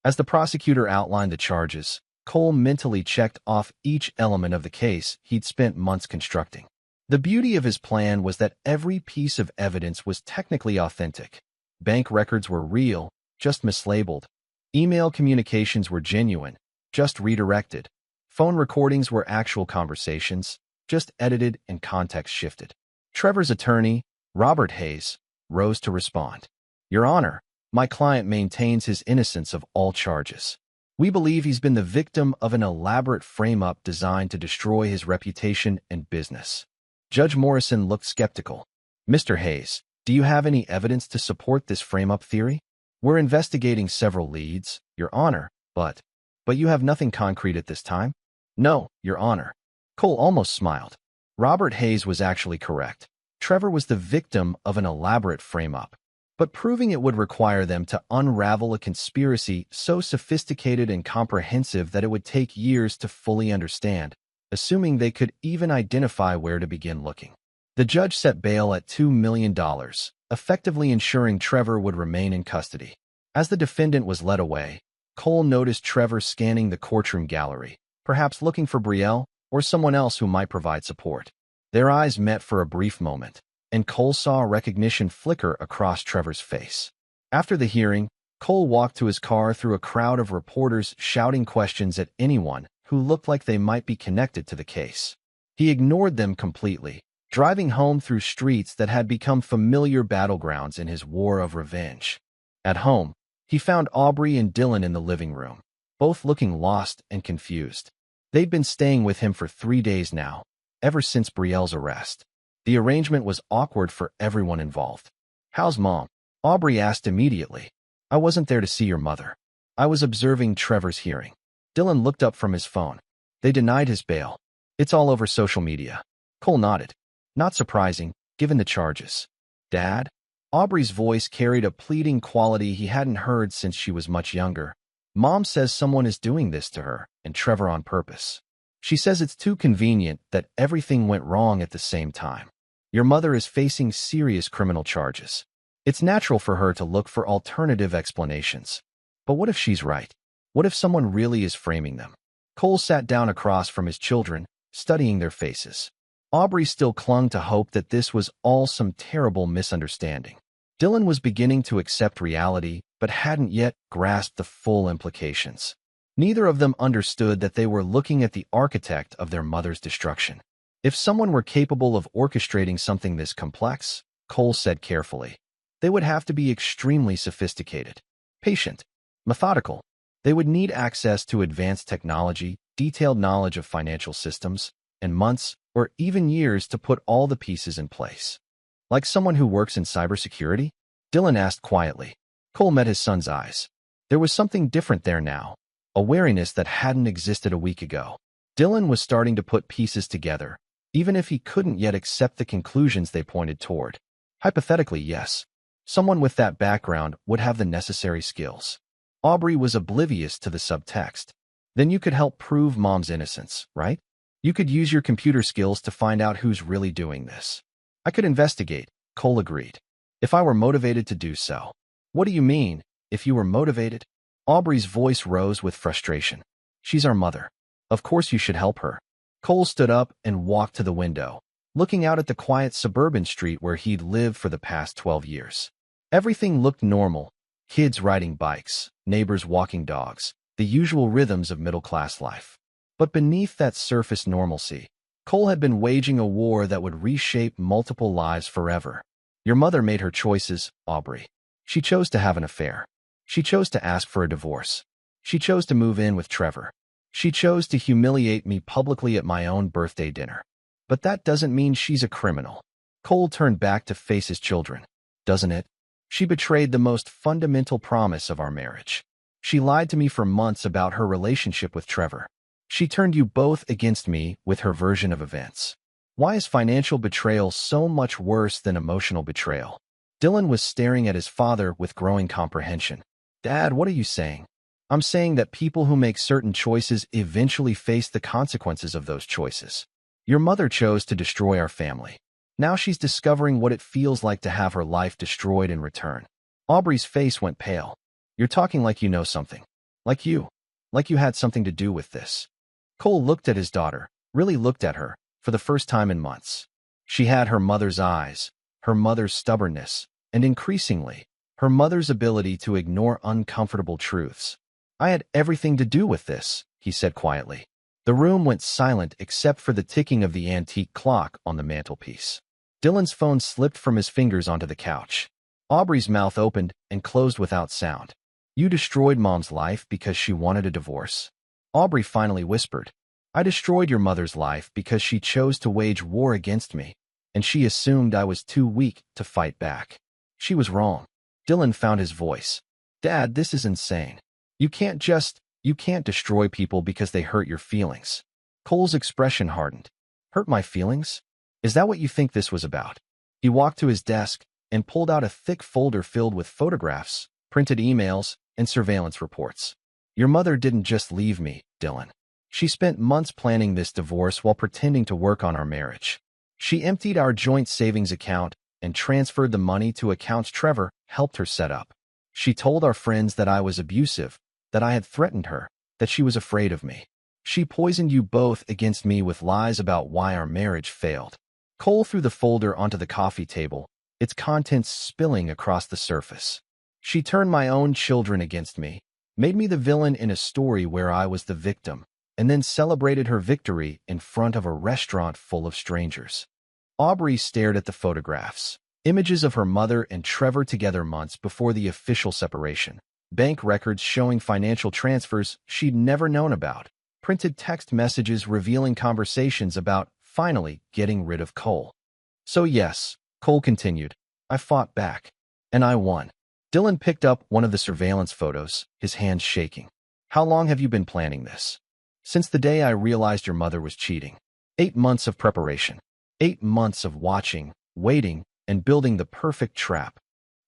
As the prosecutor outlined the charges, Cole mentally checked off each element of the case he'd spent months constructing. The beauty of his plan was that every piece of evidence was technically authentic. Bank records were real, just mislabeled. Email communications were genuine, just redirected. Phone recordings were actual conversations, just edited and context shifted. Trevor's attorney, Robert Hayes, rose to respond. Your Honor, my client maintains his innocence of all charges. We believe he's been the victim of an elaborate frame-up designed to destroy his reputation and business. Judge Morrison looked skeptical. Mr. Hayes, do you have any evidence to support this frame-up theory? We're investigating several leads, Your Honor, but you have nothing concrete at this time? No, Your Honor. Cole almost smiled. Robert Hayes was actually correct. Trevor was the victim of an elaborate frame-up, but proving it would require them to unravel a conspiracy so sophisticated and comprehensive that it would take years to fully understand, assuming they could even identify where to begin looking. The judge set bail at $2 million, effectively ensuring Trevor would remain in custody. As the defendant was led away, Cole noticed Trevor scanning the courtroom gallery, perhaps looking for Brielle. or someone else who might provide support. Their eyes met for a brief moment, and Cole saw recognition flicker across Trevor's face. After the hearing, Cole walked to his car through a crowd of reporters shouting questions at anyone who looked like they might be connected to the case. He ignored them completely, driving home through streets that had become familiar battlegrounds in his war of revenge. At home, he found Aubrey and Dylan in the living room, both looking lost and confused. They'd been staying with him for 3 days now, ever since Brielle's arrest. The arrangement was awkward for everyone involved. "How's Mom?" Aubrey asked immediately. "I wasn't there to see your mother. I was observing Trevor's hearing." Dylan looked up from his phone. "They denied his bail. It's all over social media." Cole nodded. "Not surprising, given the charges." "Dad?" Aubrey's voice carried a pleading quality he hadn't heard since she was much younger. "Mom says someone is doing this to her, and Trevor on purpose. She says it's too convenient that everything went wrong at the same time. Your mother is facing serious criminal charges. It's natural for her to look for alternative explanations. But what if she's right? What if someone really is framing them?" Cole sat down across from his children, studying their faces. Aubrey still clung to hope that this was all some terrible misunderstanding. Dylan was beginning to accept reality, but hadn't yet grasped the full implications. Neither of them understood that they were looking at the architect of their mother's destruction. If someone were capable of orchestrating something this complex, Cole said carefully, they would have to be extremely sophisticated, patient, methodical. They would need access to advanced technology, detailed knowledge of financial systems, and months or even years to put all the pieces in place. "Like someone who works in cybersecurity?" Dylan asked quietly. Cole met his son's eyes. There was something different there now, a wariness that hadn't existed a week ago. Dylan was starting to put pieces together, even if he couldn't yet accept the conclusions they pointed toward. Hypothetically, yes. Someone with that background would have the necessary skills. Aubrey was oblivious to the subtext. "Then you could help prove Mom's innocence, right? You could use your computer skills to find out who's really doing this." "I could investigate," Cole agreed, "if I were motivated to do so." "What do you mean, if you were motivated?" Aubrey's voice rose with frustration. "She's our mother. Of course you should help her." Cole stood up and walked to the window, looking out at the quiet suburban street where he'd lived for the past 12 years. Everything looked normal. Kids riding bikes, neighbors walking dogs, the usual rhythms of middle-class life. But beneath that surface normalcy, Cole had been waging a war that would reshape multiple lives forever. "Your mother made her choices, Aubrey. She chose to have an affair. She chose to ask for a divorce. She chose to move in with Trevor. She chose to humiliate me publicly at my own birthday dinner. But that doesn't mean she's a criminal." Cole turned back to face his children. "Doesn't it? She betrayed the most fundamental promise of our marriage. She lied to me for months about her relationship with Trevor. She turned you both against me with her version of events. Why is financial betrayal so much worse than emotional betrayal?" Dylan was staring at his father with growing comprehension. "Dad, what are you saying?" "I'm saying that people who make certain choices eventually face the consequences of those choices. Your mother chose to destroy our family. Now she's discovering what it feels like to have her life destroyed in return." Aubrey's face went pale. "You're talking like you know something. Like you had something to do with this." Cole looked at his daughter, really looked at her, for the first time in months. She had her mother's eyes, her mother's stubbornness, and increasingly, her mother's ability to ignore uncomfortable truths. "I had everything to do with this," he said quietly. The room went silent except for the ticking of the antique clock on the mantelpiece. Dylan's phone slipped from his fingers onto the couch. Aubrey's mouth opened and closed without sound. "You destroyed Mom's life because she wanted a divorce." Aubrey finally whispered. "I destroyed your mother's life because she chose to wage war against me, and she assumed I was too weak to fight back. She was wrong." Dylan found his voice. "Dad, this is insane. You can't destroy people because they hurt your feelings." Cole's expression hardened. "Hurt my feelings? Is that what you think this was about?" He walked to his desk and pulled out a thick folder filled with photographs, printed emails, and surveillance reports. "Your mother didn't just leave me, Dylan. She spent months planning this divorce while pretending to work on our marriage. She emptied our joint savings account and transferred the money to accounts Trevor helped her set up. She told our friends that I was abusive, that I had threatened her, that she was afraid of me. She poisoned you both against me with lies about why our marriage failed. Cole threw the folder onto the coffee table, its contents spilling across the surface. She turned my own children against me, made me the villain in a story where I was the victim, and then celebrated her victory in front of a restaurant full of strangers. Aubrey stared at the photographs, images of her mother and Trevor together months before the official separation, bank records showing financial transfers she'd never known about, printed text messages revealing conversations about finally getting rid of Cole. So yes, Cole continued, I fought back. And I won. Dylan picked up one of the surveillance photos, his hands shaking. How long have you been planning this? Since the day I realized your mother was cheating. 8 months of preparation. 8 months of watching, waiting, and building the perfect trap.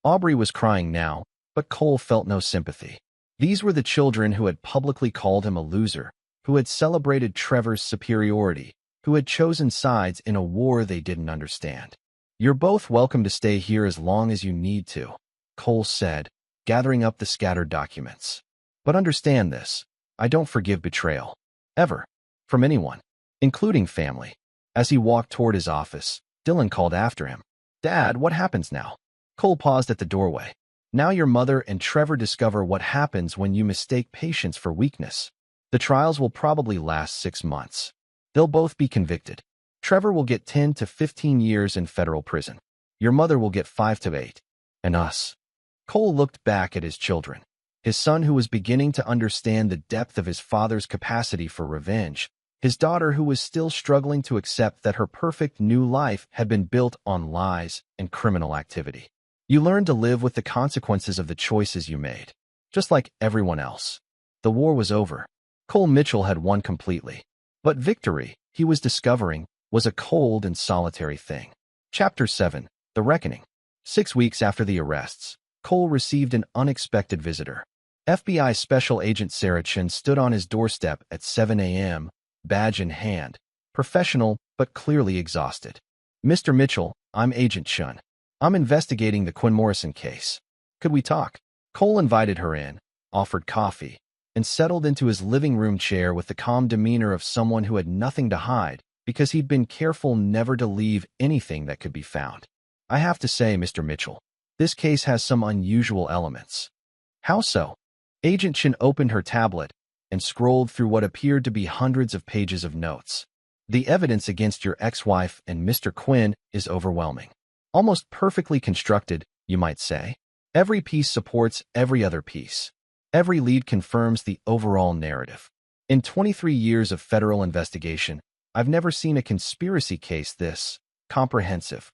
Aubrey was crying now, but Cole felt no sympathy. These were the children who had publicly called him a loser, who had celebrated Trevor's superiority, who had chosen sides in a war they didn't understand. You're both welcome to stay here as long as you need to, Cole said, gathering up the scattered documents. But understand this, I don't forgive betrayal. Ever. From anyone. Including family. As he walked toward his office, Dylan called after him. Dad, what happens now? Cole paused at the doorway. Now your mother and Trevor discover what happens when you mistake patience for weakness. The trials will probably last 6 months. They'll both be convicted. Trevor will get 10 to 15 years in federal prison. Your mother will get 5 to 8. And us. Cole looked back at his children. His son who was beginning to understand the depth of his father's capacity for revenge. His daughter who was still struggling to accept that her perfect new life had been built on lies and criminal activity. You learned to live with the consequences of the choices you made. Just like everyone else. The war was over. Cole Mitchell had won completely. But victory, he was discovering, was a cold and solitary thing. Chapter 7. The Reckoning. 6 weeks after the arrests, Cole received an unexpected visitor. FBI Special Agent Sarah Chin stood on his doorstep at 7 a.m., badge in hand, professional but clearly exhausted. Mr. Mitchell, I'm Agent Chun. I'm investigating the Quinn Morrison case. Could we talk? Cole invited her in, offered coffee, and settled into his living room chair with the calm demeanor of someone who had nothing to hide because he'd been careful never to leave anything that could be found. I have to say, Mr. Mitchell, this case has some unusual elements. How so? Agent Chin opened her tablet and scrolled through what appeared to be hundreds of pages of notes. The evidence against your ex-wife and Mr. Quinn is overwhelming. Almost perfectly constructed, you might say. Every piece supports every other piece. Every lead confirms the overall narrative. In 23 years of federal investigation, I've never seen a conspiracy case this comprehensive.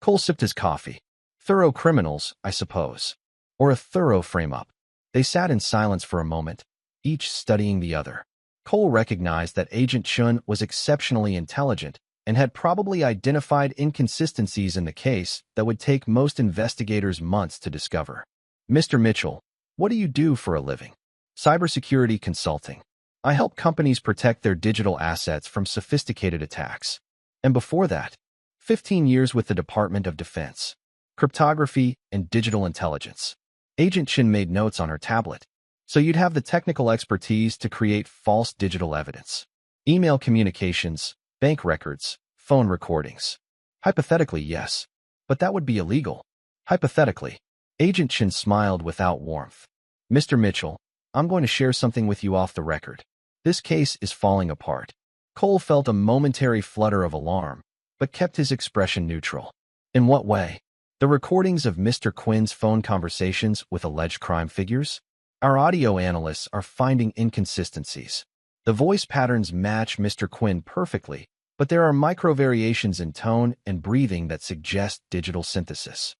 Cole sipped his coffee. Thorough criminals, I suppose. Or a thorough frame-up. They sat in silence for a moment, each studying the other. Cole recognized that Agent Chun was exceptionally intelligent and had probably identified inconsistencies in the case that would take most investigators months to discover. Mr. Mitchell, what do you do for a living? Cybersecurity consulting. I help companies protect their digital assets from sophisticated attacks. And before that, 15 years with the Department of Defense. Cryptography and digital intelligence. Agent Chin made notes on her tablet. So you'd have the technical expertise to create false digital evidence. Email communications, bank records, phone recordings. Hypothetically, yes. But that would be illegal. Hypothetically. Agent Chin smiled without warmth. Mr. Mitchell, I'm going to share something with you off the record. This case is falling apart. Cole felt a momentary flutter of alarm, but kept his expression neutral. In what way? The recordings of Mr. Quinn's phone conversations with alleged crime figures? Our audio analysts are finding inconsistencies. The voice patterns match Mr. Quinn perfectly, but there are micro-variations in tone and breathing that suggest digital synthesis.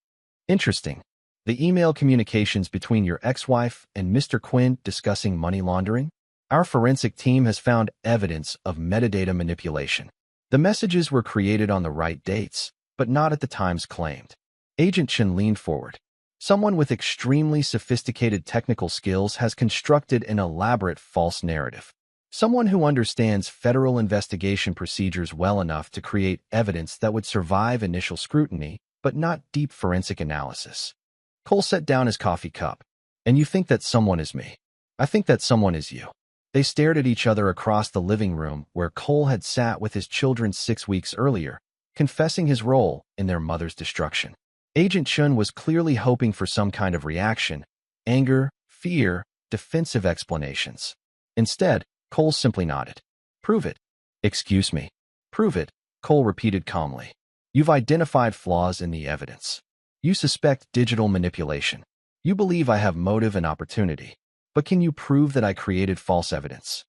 Interesting. The email communications between your ex-wife and Mr. Quinn discussing money laundering? Our forensic team has found evidence of metadata manipulation. The messages were created on the right dates, but not at the times claimed. Agent Chin leaned forward. Someone with extremely sophisticated technical skills has constructed an elaborate false narrative. Someone who understands federal investigation procedures well enough to create evidence that would survive initial scrutiny, but not deep forensic analysis. Cole set down his coffee cup. And you think that someone is me? I think that someone is you. They stared at each other across the living room where Cole had sat with his children 6 weeks earlier, confessing his role in their mother's destruction. Agent Chun was clearly hoping for some kind of reaction: anger, fear, defensive explanations. Instead, Cole simply nodded. "Prove it." "Excuse me." "Prove it," Cole repeated calmly. "You've identified flaws in the evidence. You suspect digital manipulation. You believe I have motive and opportunity. But can you prove that I created false evidence?"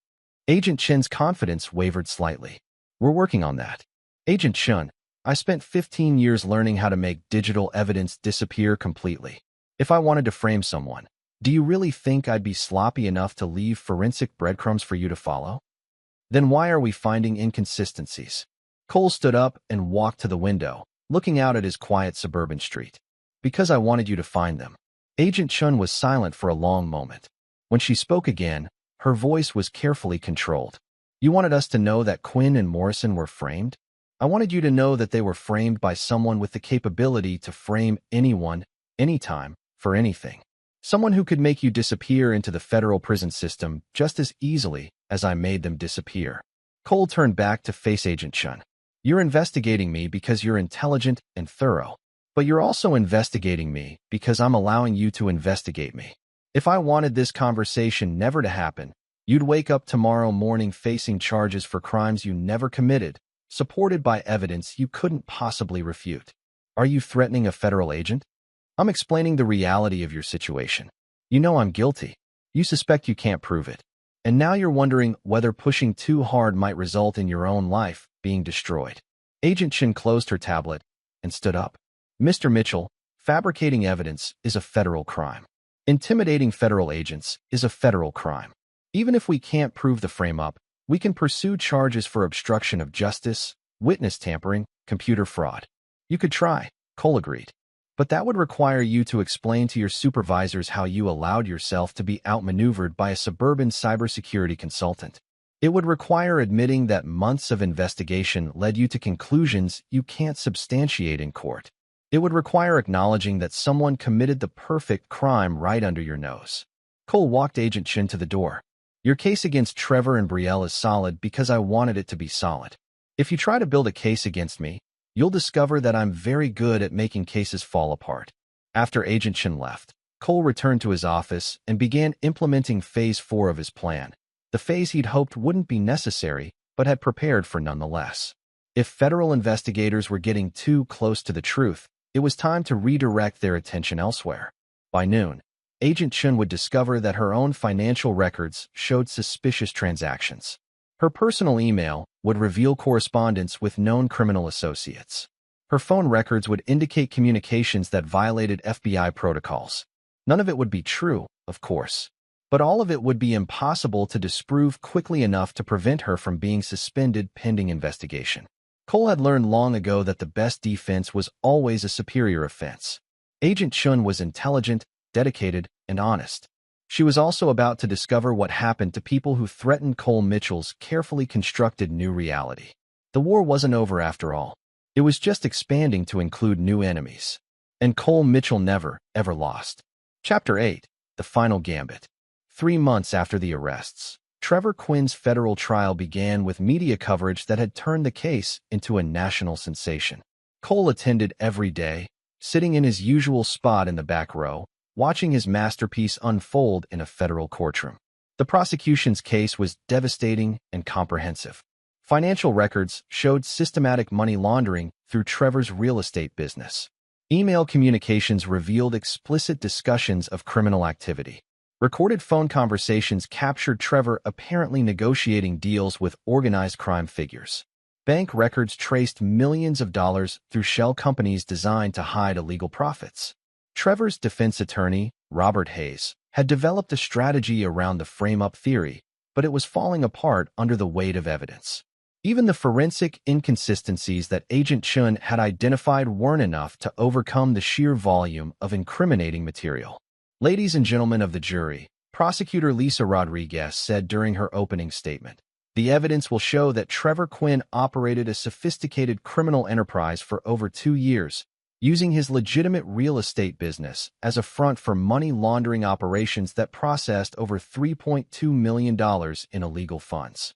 Agent Chen's confidence wavered slightly. "We're working on that." "Agent Chen, I spent 15 years learning how to make digital evidence disappear completely. If I wanted to frame someone, do you really think I'd be sloppy enough to leave forensic breadcrumbs for you to follow? Then why are we finding inconsistencies?" Cole stood up and walked to the window, looking out at his quiet suburban street. "Because I wanted you to find them." Agent Chun was silent for a long moment. When she spoke again, her voice was carefully controlled. "You wanted us to know that Quinn and Morrison were framed? I wanted you to know that they were framed by someone with the capability to frame anyone, anytime, for anything. Someone who could make you disappear into the federal prison system just as easily as I made them disappear." Cole turned back to face Agent Chun. "You're investigating me because you're intelligent and thorough. But you're also investigating me because I'm allowing you to investigate me. If I wanted this conversation never to happen, you'd wake up tomorrow morning facing charges for crimes you never committed, supported by evidence you couldn't possibly refute. Are you threatening a federal agent? I'm explaining the reality of your situation. You know I'm guilty. You suspect you can't prove it. And now you're wondering whether pushing too hard might result in your own life being destroyed." Agent Chin closed her tablet and stood up. "Mr. Mitchell, fabricating evidence is a federal crime. Intimidating federal agents is a federal crime. Even if we can't prove the frame-up, we can pursue charges for obstruction of justice, witness tampering, computer fraud." "You could try," Cole agreed. "But that would require you to explain to your supervisors how you allowed yourself to be outmaneuvered by a suburban cybersecurity consultant. It would require admitting that months of investigation led you to conclusions you can't substantiate in court. It would require acknowledging that someone committed the perfect crime right under your nose." Cole walked Agent Chin to the door. "Your case against Trevor and Brielle is solid because I wanted it to be solid. If you try to build a case against me, you'll discover that I'm very good at making cases fall apart." After Agent Chin left, Cole returned to his office and began implementing Phase 4 of his plan, the phase he'd hoped wouldn't be necessary but had prepared for nonetheless. If federal investigators were getting too close to the truth, it was time to redirect their attention elsewhere. By noon, Agent Chun would discover that her own financial records showed suspicious transactions. Her personal email would reveal correspondence with known criminal associates. Her phone records would indicate communications that violated FBI protocols. None of it would be true, of course, but all of it would be impossible to disprove quickly enough to prevent her from being suspended pending investigation. Cole had learned long ago that the best defense was always a superior offense. Agent Chun was intelligent, dedicated, and honest. She was also about to discover what happened to people who threatened Cole Mitchell's carefully constructed new reality. The war wasn't over after all. It was just expanding to include new enemies. And Cole Mitchell never, ever lost. Chapter 8. The Final Gambit. 3 months after the arrests, Trevor Quinn's federal trial began with media coverage that had turned the case into a national sensation. Cole attended every day, sitting in his usual spot in the back row, watching his masterpiece unfold in a federal courtroom. The prosecution's case was devastating and comprehensive. Financial records showed systematic money laundering through Trevor's real estate business. Email communications revealed explicit discussions of criminal activity. Recorded phone conversations captured Trevor apparently negotiating deals with organized crime figures. Bank records traced millions of dollars through shell companies designed to hide illegal profits. Trevor's defense attorney, Robert Hayes, had developed a strategy around the frame-up theory, but it was falling apart under the weight of evidence. Even the forensic inconsistencies that Agent Chun had identified weren't enough to overcome the sheer volume of incriminating material. "Ladies and gentlemen of the jury," Prosecutor Lisa Rodriguez said during her opening statement, "the evidence will show that Trevor Quinn operated a sophisticated criminal enterprise for over 2 years, using his legitimate real estate business as a front for money laundering operations that processed over $3.2 million in illegal funds.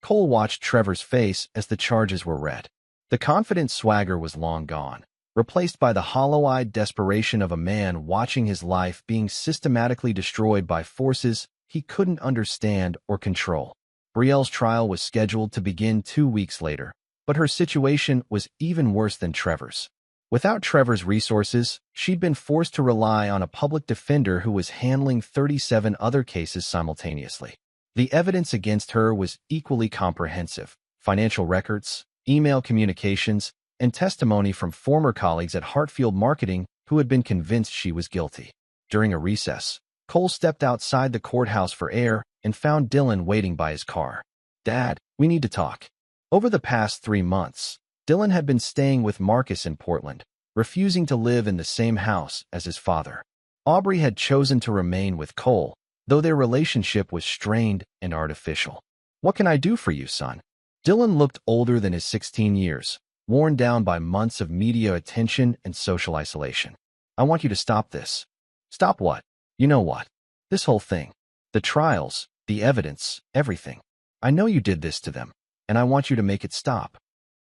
Cole watched Trevor's face as the charges were read. The confident swagger was long gone, replaced by the hollow-eyed desperation of a man watching his life being systematically destroyed by forces he couldn't understand or control. Brielle's trial was scheduled to begin 2 weeks later, but her situation was even worse than Trevor's. Without Trevor's resources, she'd been forced to rely on a public defender who was handling 37 other cases simultaneously. The evidence against her was equally comprehensive: financial records, email communications, and testimony from former colleagues at Hartfield Marketing who had been convinced she was guilty. During a recess, Cole stepped outside the courthouse for air and found Dylan waiting by his car. "Dad, we need to talk." Over the past 3 months, Dylan had been staying with Marcus in Portland, refusing to live in the same house as his father. Aubrey had chosen to remain with Cole, though their relationship was strained and artificial. "What can I do for you, son?" Dylan looked older than his 16 years, worn down by months of media attention and social isolation. "I want you to stop this." "Stop what?" "You know what. This whole thing. The trials, the evidence, everything. I know you did this to them, and I want you to make it stop."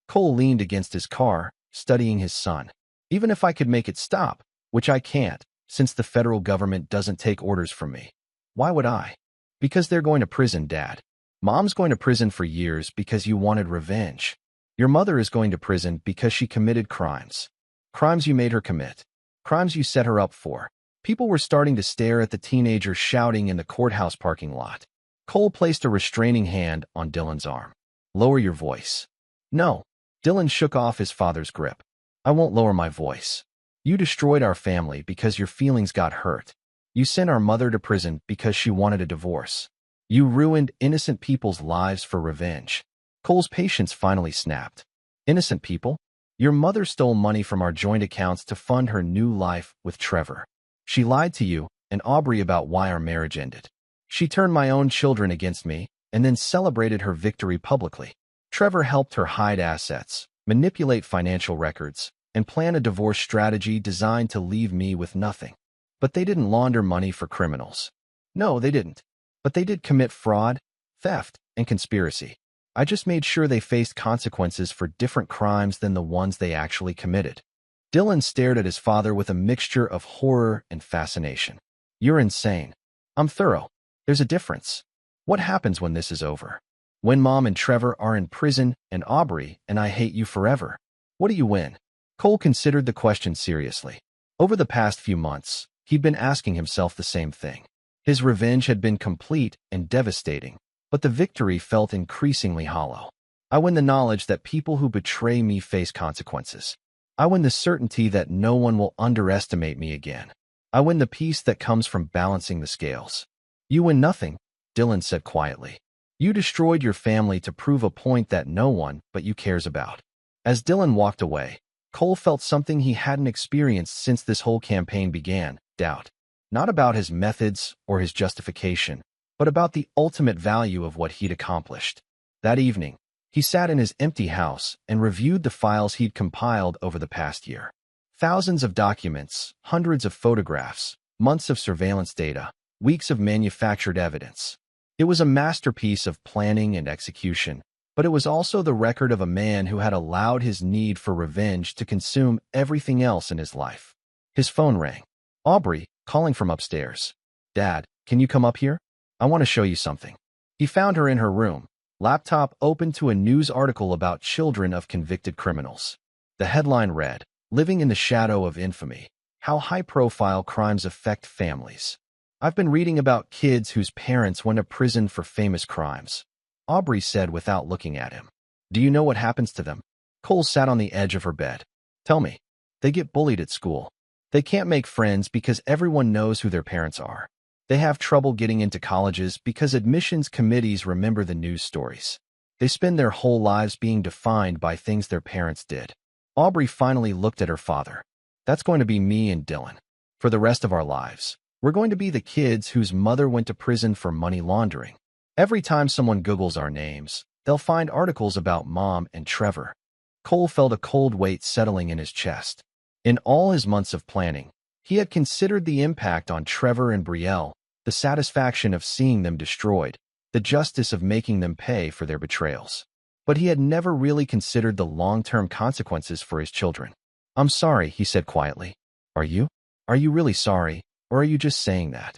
Cole leaned against his car, studying his son. "Even if I could make it stop, which I can't, since the federal government doesn't take orders from me." "Why would I?" "Because they're going to prison, Dad. Mom's going to prison for years because you wanted revenge. Your mother is going to prison because she committed crimes. Crimes you made her commit. Crimes you set her up for." People were starting to stare at the teenager shouting in the courthouse parking lot. Cole placed a restraining hand on Dylan's arm. "Lower your voice." "No." Dylan shook off his father's grip. "I won't lower my voice. You destroyed our family because your feelings got hurt. You sent our mother to prison because she wanted a divorce. You ruined innocent people's lives for revenge." Cole's patience finally snapped. "Innocent people? Your mother stole money from our joint accounts to fund her new life with Trevor. She lied to you and Aubrey about why our marriage ended. She turned my own children against me and then celebrated her victory publicly. Trevor helped her hide assets, manipulate financial records, and plan a divorce strategy designed to leave me with nothing. But they didn't launder money for criminals." "No, they didn't. But they did commit fraud, theft, and conspiracy. I just made sure they faced consequences for different crimes than the ones they actually committed." Dylan stared at his father with a mixture of horror and fascination. "You're insane." "I'm thorough. There's a difference. What happens when this is over? When Mom and Trevor are in prison and Aubrey and I hate you forever? What do you win?" Cole considered the question seriously. Over the past few months, he'd been asking himself the same thing. His revenge had been complete and devastating, but the victory felt increasingly hollow. "I win the knowledge that people who betray me face consequences. I win the certainty that no one will underestimate me again. I win the peace that comes from balancing the scales." "You win nothing," Dylan said quietly. "You destroyed your family to prove a point that no one but you cares about." As Dylan walked away, Cole felt something he hadn't experienced since this whole campaign began: doubt. Not about his methods or his justification, but about the ultimate value of what he'd accomplished. That evening, he sat in his empty house and reviewed the files he'd compiled over the past year. Thousands of documents, hundreds of photographs, months of surveillance data, weeks of manufactured evidence. It was a masterpiece of planning and execution, but it was also the record of a man who had allowed his need for revenge to consume everything else in his life. His phone rang. Aubrey, calling from upstairs. "Dad, can you come up here? I want to show you something." He found her in her room, laptop open to a news article about children of convicted criminals. The headline read, "Living in the Shadow of Infamy: How High-Profile Crimes Affect Families." "I've been reading about kids whose parents went to prison for famous crimes," Aubrey said without looking at him. "Do you know what happens to them?" Cole sat on the edge of her bed. "Tell me." "They get bullied at school. They can't make friends because everyone knows who their parents are. They have trouble getting into colleges because admissions committees remember the news stories. They spend their whole lives being defined by things their parents did." Aubrey finally looked at her father. "That's going to be me and Dylan. For the rest of our lives. We're going to be the kids whose mother went to prison for money laundering. Every time someone Googles our names, they'll find articles about Mom and Trevor." Cole felt a cold weight settling in his chest. In all his months of planning, he had considered the impact on Trevor and Brielle, the satisfaction of seeing them destroyed, the justice of making them pay for their betrayals. But he had never really considered the long-term consequences for his children. "I'm sorry," he said quietly. "Are you? Are you really sorry, or are you just saying that?"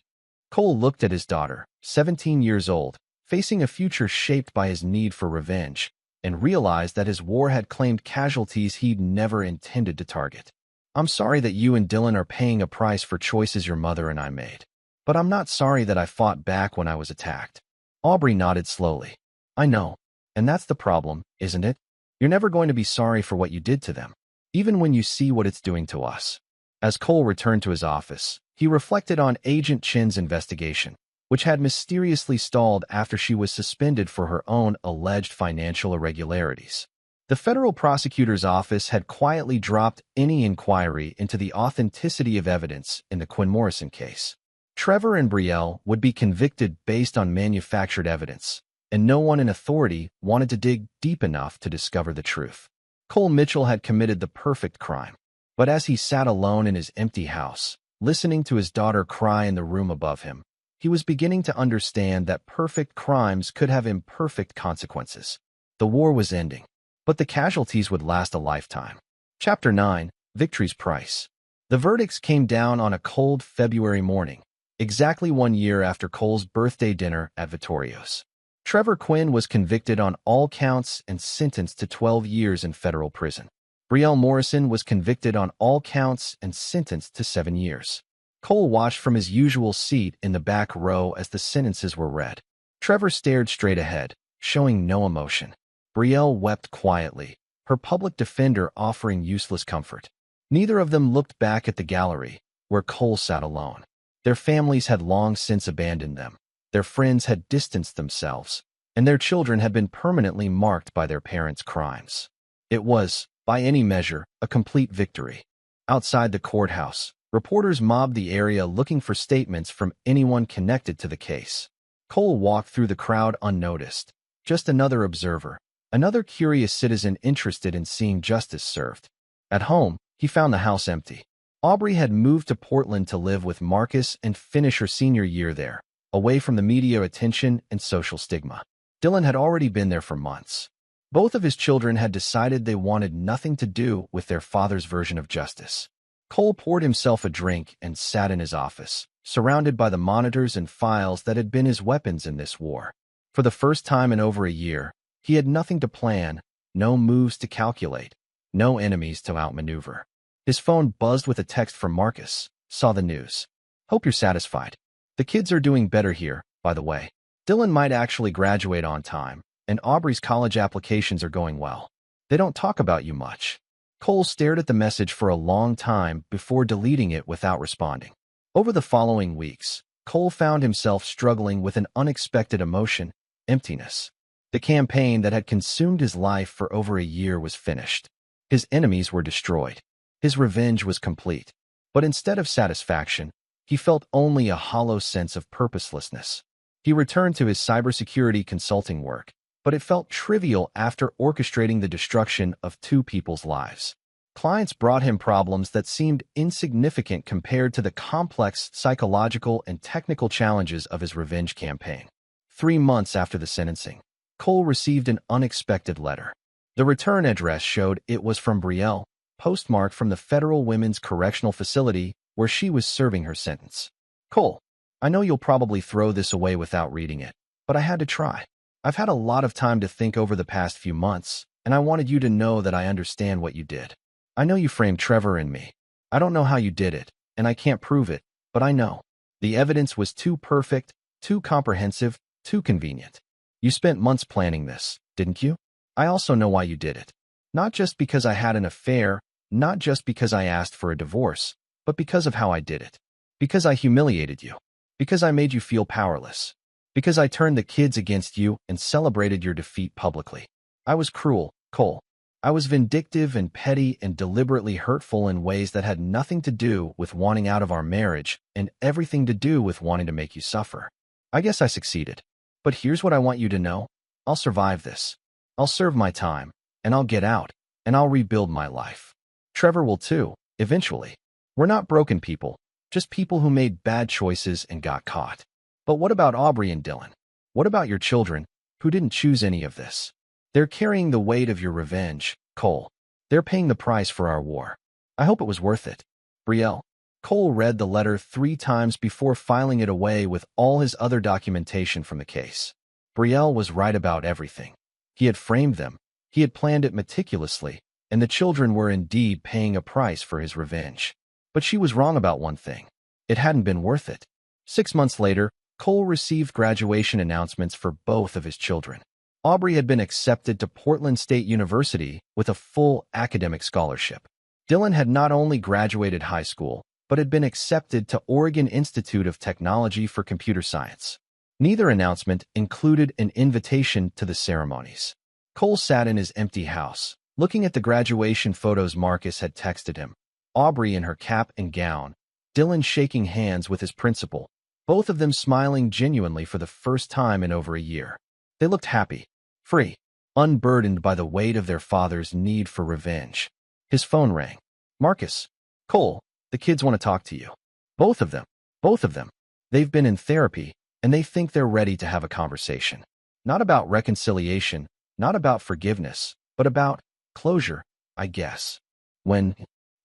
Cole looked at his daughter, 17 years old, facing a future shaped by his need for revenge, and realized that his war had claimed casualties he'd never intended to target. "I'm sorry that you and Dylan are paying a price for choices your mother and I made. But I'm not sorry that I fought back when I was attacked." Aubrey nodded slowly. "I know. And that's the problem, isn't it? You're never going to be sorry for what you did to them, even when you see what it's doing to us." As Cole returned to his office, he reflected on Agent Chin's investigation, which had mysteriously stalled after she was suspended for her own alleged financial irregularities. The federal prosecutor's office had quietly dropped any inquiry into the authenticity of evidence in the Quinn Morrison case. Trevor and Brielle would be convicted based on manufactured evidence, and no one in authority wanted to dig deep enough to discover the truth. Cole Mitchell had committed the perfect crime, but as he sat alone in his empty house, listening to his daughter cry in the room above him, he was beginning to understand that perfect crimes could have imperfect consequences. The war was ending, but the casualties would last a lifetime. Chapter 9: Victory's Price. The verdicts came down on a cold February morning, exactly 1 year after Cole's birthday dinner at Vittorio's. Trevor Quinn was convicted on all counts and sentenced to 12 years in federal prison. Brielle Morrison was convicted on all counts and sentenced to 7 years. Cole watched from his usual seat in the back row as the sentences were read. Trevor stared straight ahead, showing no emotion. Brielle wept quietly, her public defender offering useless comfort. Neither of them looked back at the gallery, where Cole sat alone. Their families had long since abandoned them. Their friends had distanced themselves, and their children had been permanently marked by their parents' crimes. It was, by any measure, a complete victory. Outside the courthouse, reporters mobbed the area looking for statements from anyone connected to the case. Cole walked through the crowd unnoticed, just another observer, another curious citizen interested in seeing justice served. At home, he found the house empty. Aubrey had moved to Portland to live with Marcus and finish her senior year there, away from the media attention and social stigma. Dylan had already been there for months. Both of his children had decided they wanted nothing to do with their father's version of justice. Cole poured himself a drink and sat in his office, surrounded by the monitors and files that had been his weapons in this war. For the first time in over a year, he had nothing to plan, no moves to calculate, no enemies to outmaneuver. His phone buzzed with a text from Marcus. "Saw the news. Hope you're satisfied. The kids are doing better here, by the way. Dylan might actually graduate on time, and Aubrey's college applications are going well. They don't talk about you much." Cole stared at the message for a long time before deleting it without responding. Over the following weeks, Cole found himself struggling with an unexpected emotion: emptiness. The campaign that had consumed his life for over a year was finished. His enemies were destroyed. His revenge was complete. But instead of satisfaction, he felt only a hollow sense of purposelessness. He returned to his cybersecurity consulting work, but it felt trivial after orchestrating the destruction of 2 people's lives. Clients brought him problems that seemed insignificant compared to the complex psychological and technical challenges of his revenge campaign. 3 months after the sentencing, Cole received an unexpected letter. The return address showed it was from Brielle, postmarked from the Federal Women's Correctional Facility where she was serving her sentence. "Cole, I know you'll probably throw this away without reading it, but I had to try. I've had a lot of time to think over the past few months, and I wanted you to know that I understand what you did. I know you framed Trevor and me. I don't know how you did it, and I can't prove it, but I know. The evidence was too perfect, too comprehensive, too convenient. You spent months planning this, didn't you? I also know why you did it. Not just because I had an affair, not just because I asked for a divorce, but because of how I did it. Because I humiliated you. Because I made you feel powerless. Because I turned the kids against you and celebrated your defeat publicly. I was cruel, Cole. I was vindictive and petty and deliberately hurtful in ways that had nothing to do with wanting out of our marriage and everything to do with wanting to make you suffer. I guess I succeeded. But here's what I want you to know. I'll survive this. I'll serve my time, and I'll get out, and I'll rebuild my life. Trevor will too, Eventually. We're not broken people, just people who made bad choices and got caught. But what about Aubrey and Dylan? What about your children, who didn't choose any of this? They're carrying the weight of your revenge, Cole. They're paying the price for our war. I hope it was worth it. Brielle. Cole read the letter 3 times before filing it away with all his other documentation from the case. Brielle was right about everything. He had framed them, he had planned it meticulously, and the children were indeed paying a price for his revenge. But she was wrong about one thing. It hadn't been worth it. 6 months later, Cole received graduation announcements for both of his children. Aubrey had been accepted to Portland State University with a full academic scholarship. Dylan had not only graduated high school, but had been accepted to Oregon Institute of Technology for Computer Science. Neither announcement included an invitation to the ceremonies. Cole sat in his empty house, looking at the graduation photos Marcus had texted him. Aubrey in her cap and gown, Dylan shaking hands with his principal, both of them smiling genuinely for the first time in over a year. They looked happy, free, unburdened by the weight of their father's need for revenge. His phone rang. Marcus. Cole, the kids want to talk to you. Both of them. Both of them. They've been in therapy, and they think they're ready to have a conversation. Not about reconciliation, not about forgiveness, but about closure, I guess. When?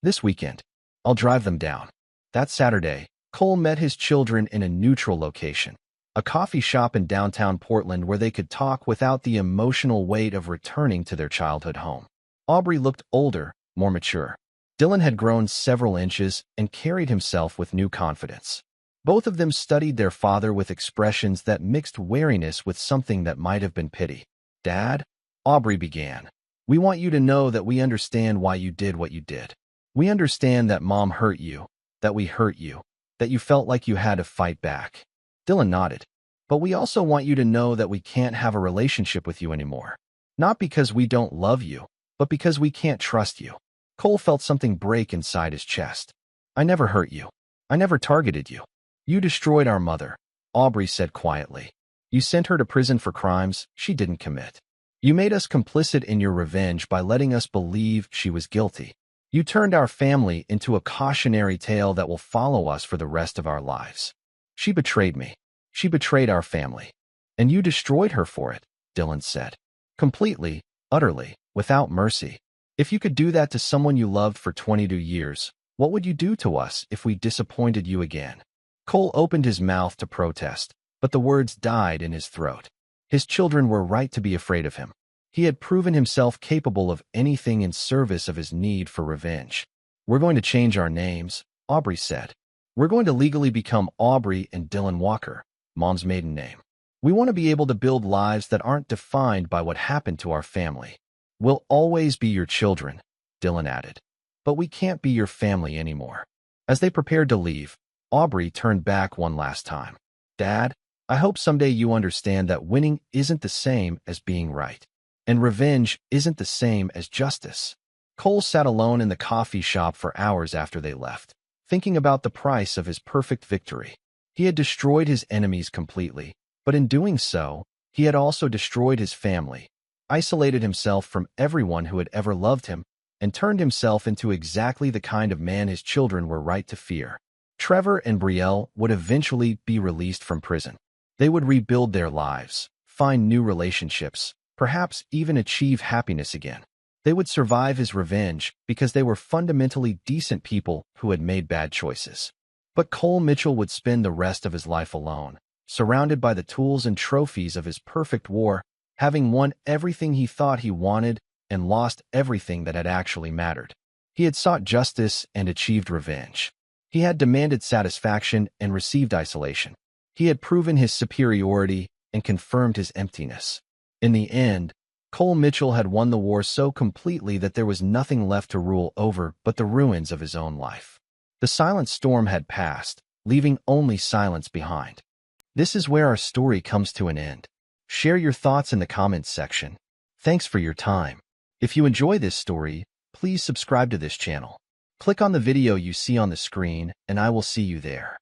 This weekend. I'll drive them down. That Saturday, Cole met his children in a neutral location, a coffee shop in downtown Portland where they could talk without the emotional weight of returning to their childhood home. Aubrey looked older, more mature. Dylan had grown several inches and carried himself with new confidence. Both of them studied their father with expressions that mixed wariness with something that might have been pity. Dad, Aubrey began, we want you to know that we understand why you did what you did. We understand that Mom hurt you, that we hurt you, that you felt like you had to fight back. Dylan nodded. But we also want you to know that we can't have a relationship with you anymore. Not because we don't love you, but because we can't trust you. Cole felt something break inside his chest. I never hurt you. I never targeted you. You destroyed our mother, Aubrey said quietly. You sent her to prison for crimes she didn't commit. You made us complicit in your revenge by letting us believe she was guilty. You turned our family into a cautionary tale that will follow us for the rest of our lives. She betrayed me. She betrayed our family. And you destroyed her for it, Dylan said. Completely, utterly, without mercy. If you could do that to someone you loved for 22 years, what would you do to us if we disappointed you again? Cole opened his mouth to protest, but the words died in his throat. His children were right to be afraid of him. He had proven himself capable of anything in service of his need for revenge. We're going to change our names, Aubrey said. We're going to legally become Aubrey and Dylan Walker, Mom's maiden name. We want to be able to build lives that aren't defined by what happened to our family. We'll always be your children, Dylan added. But we can't be your family anymore. As they prepared to leave, Aubrey turned back one last time. Dad, I hope someday you understand that winning isn't the same as being right. And revenge isn't the same as justice. Cole sat alone in the coffee shop for hours after they left, thinking about the price of his perfect victory. He had destroyed his enemies completely, but in doing so, he had also destroyed his family, isolated himself from everyone who had ever loved him, and turned himself into exactly the kind of man his children were right to fear. Trevor and Brielle would eventually be released from prison. They would rebuild their lives, find new relationships, perhaps even achieve happiness again. They would survive his revenge because they were fundamentally decent people who had made bad choices. But Cole Mitchell would spend the rest of his life alone, surrounded by the tools and trophies of his perfect war, having won everything he thought he wanted and lost everything that had actually mattered. He had sought justice and achieved revenge. He had demanded satisfaction and received isolation. He had proven his superiority and confirmed his emptiness. In the end, Cole Mitchell had won the war so completely that there was nothing left to rule over but the ruins of his own life. The silent storm had passed, leaving only silence behind. This is where our story comes to an end. Share your thoughts in the comments section. Thanks for your time. If you enjoy this story, please subscribe to this channel. Click on the video you see on the screen, and I will see you there.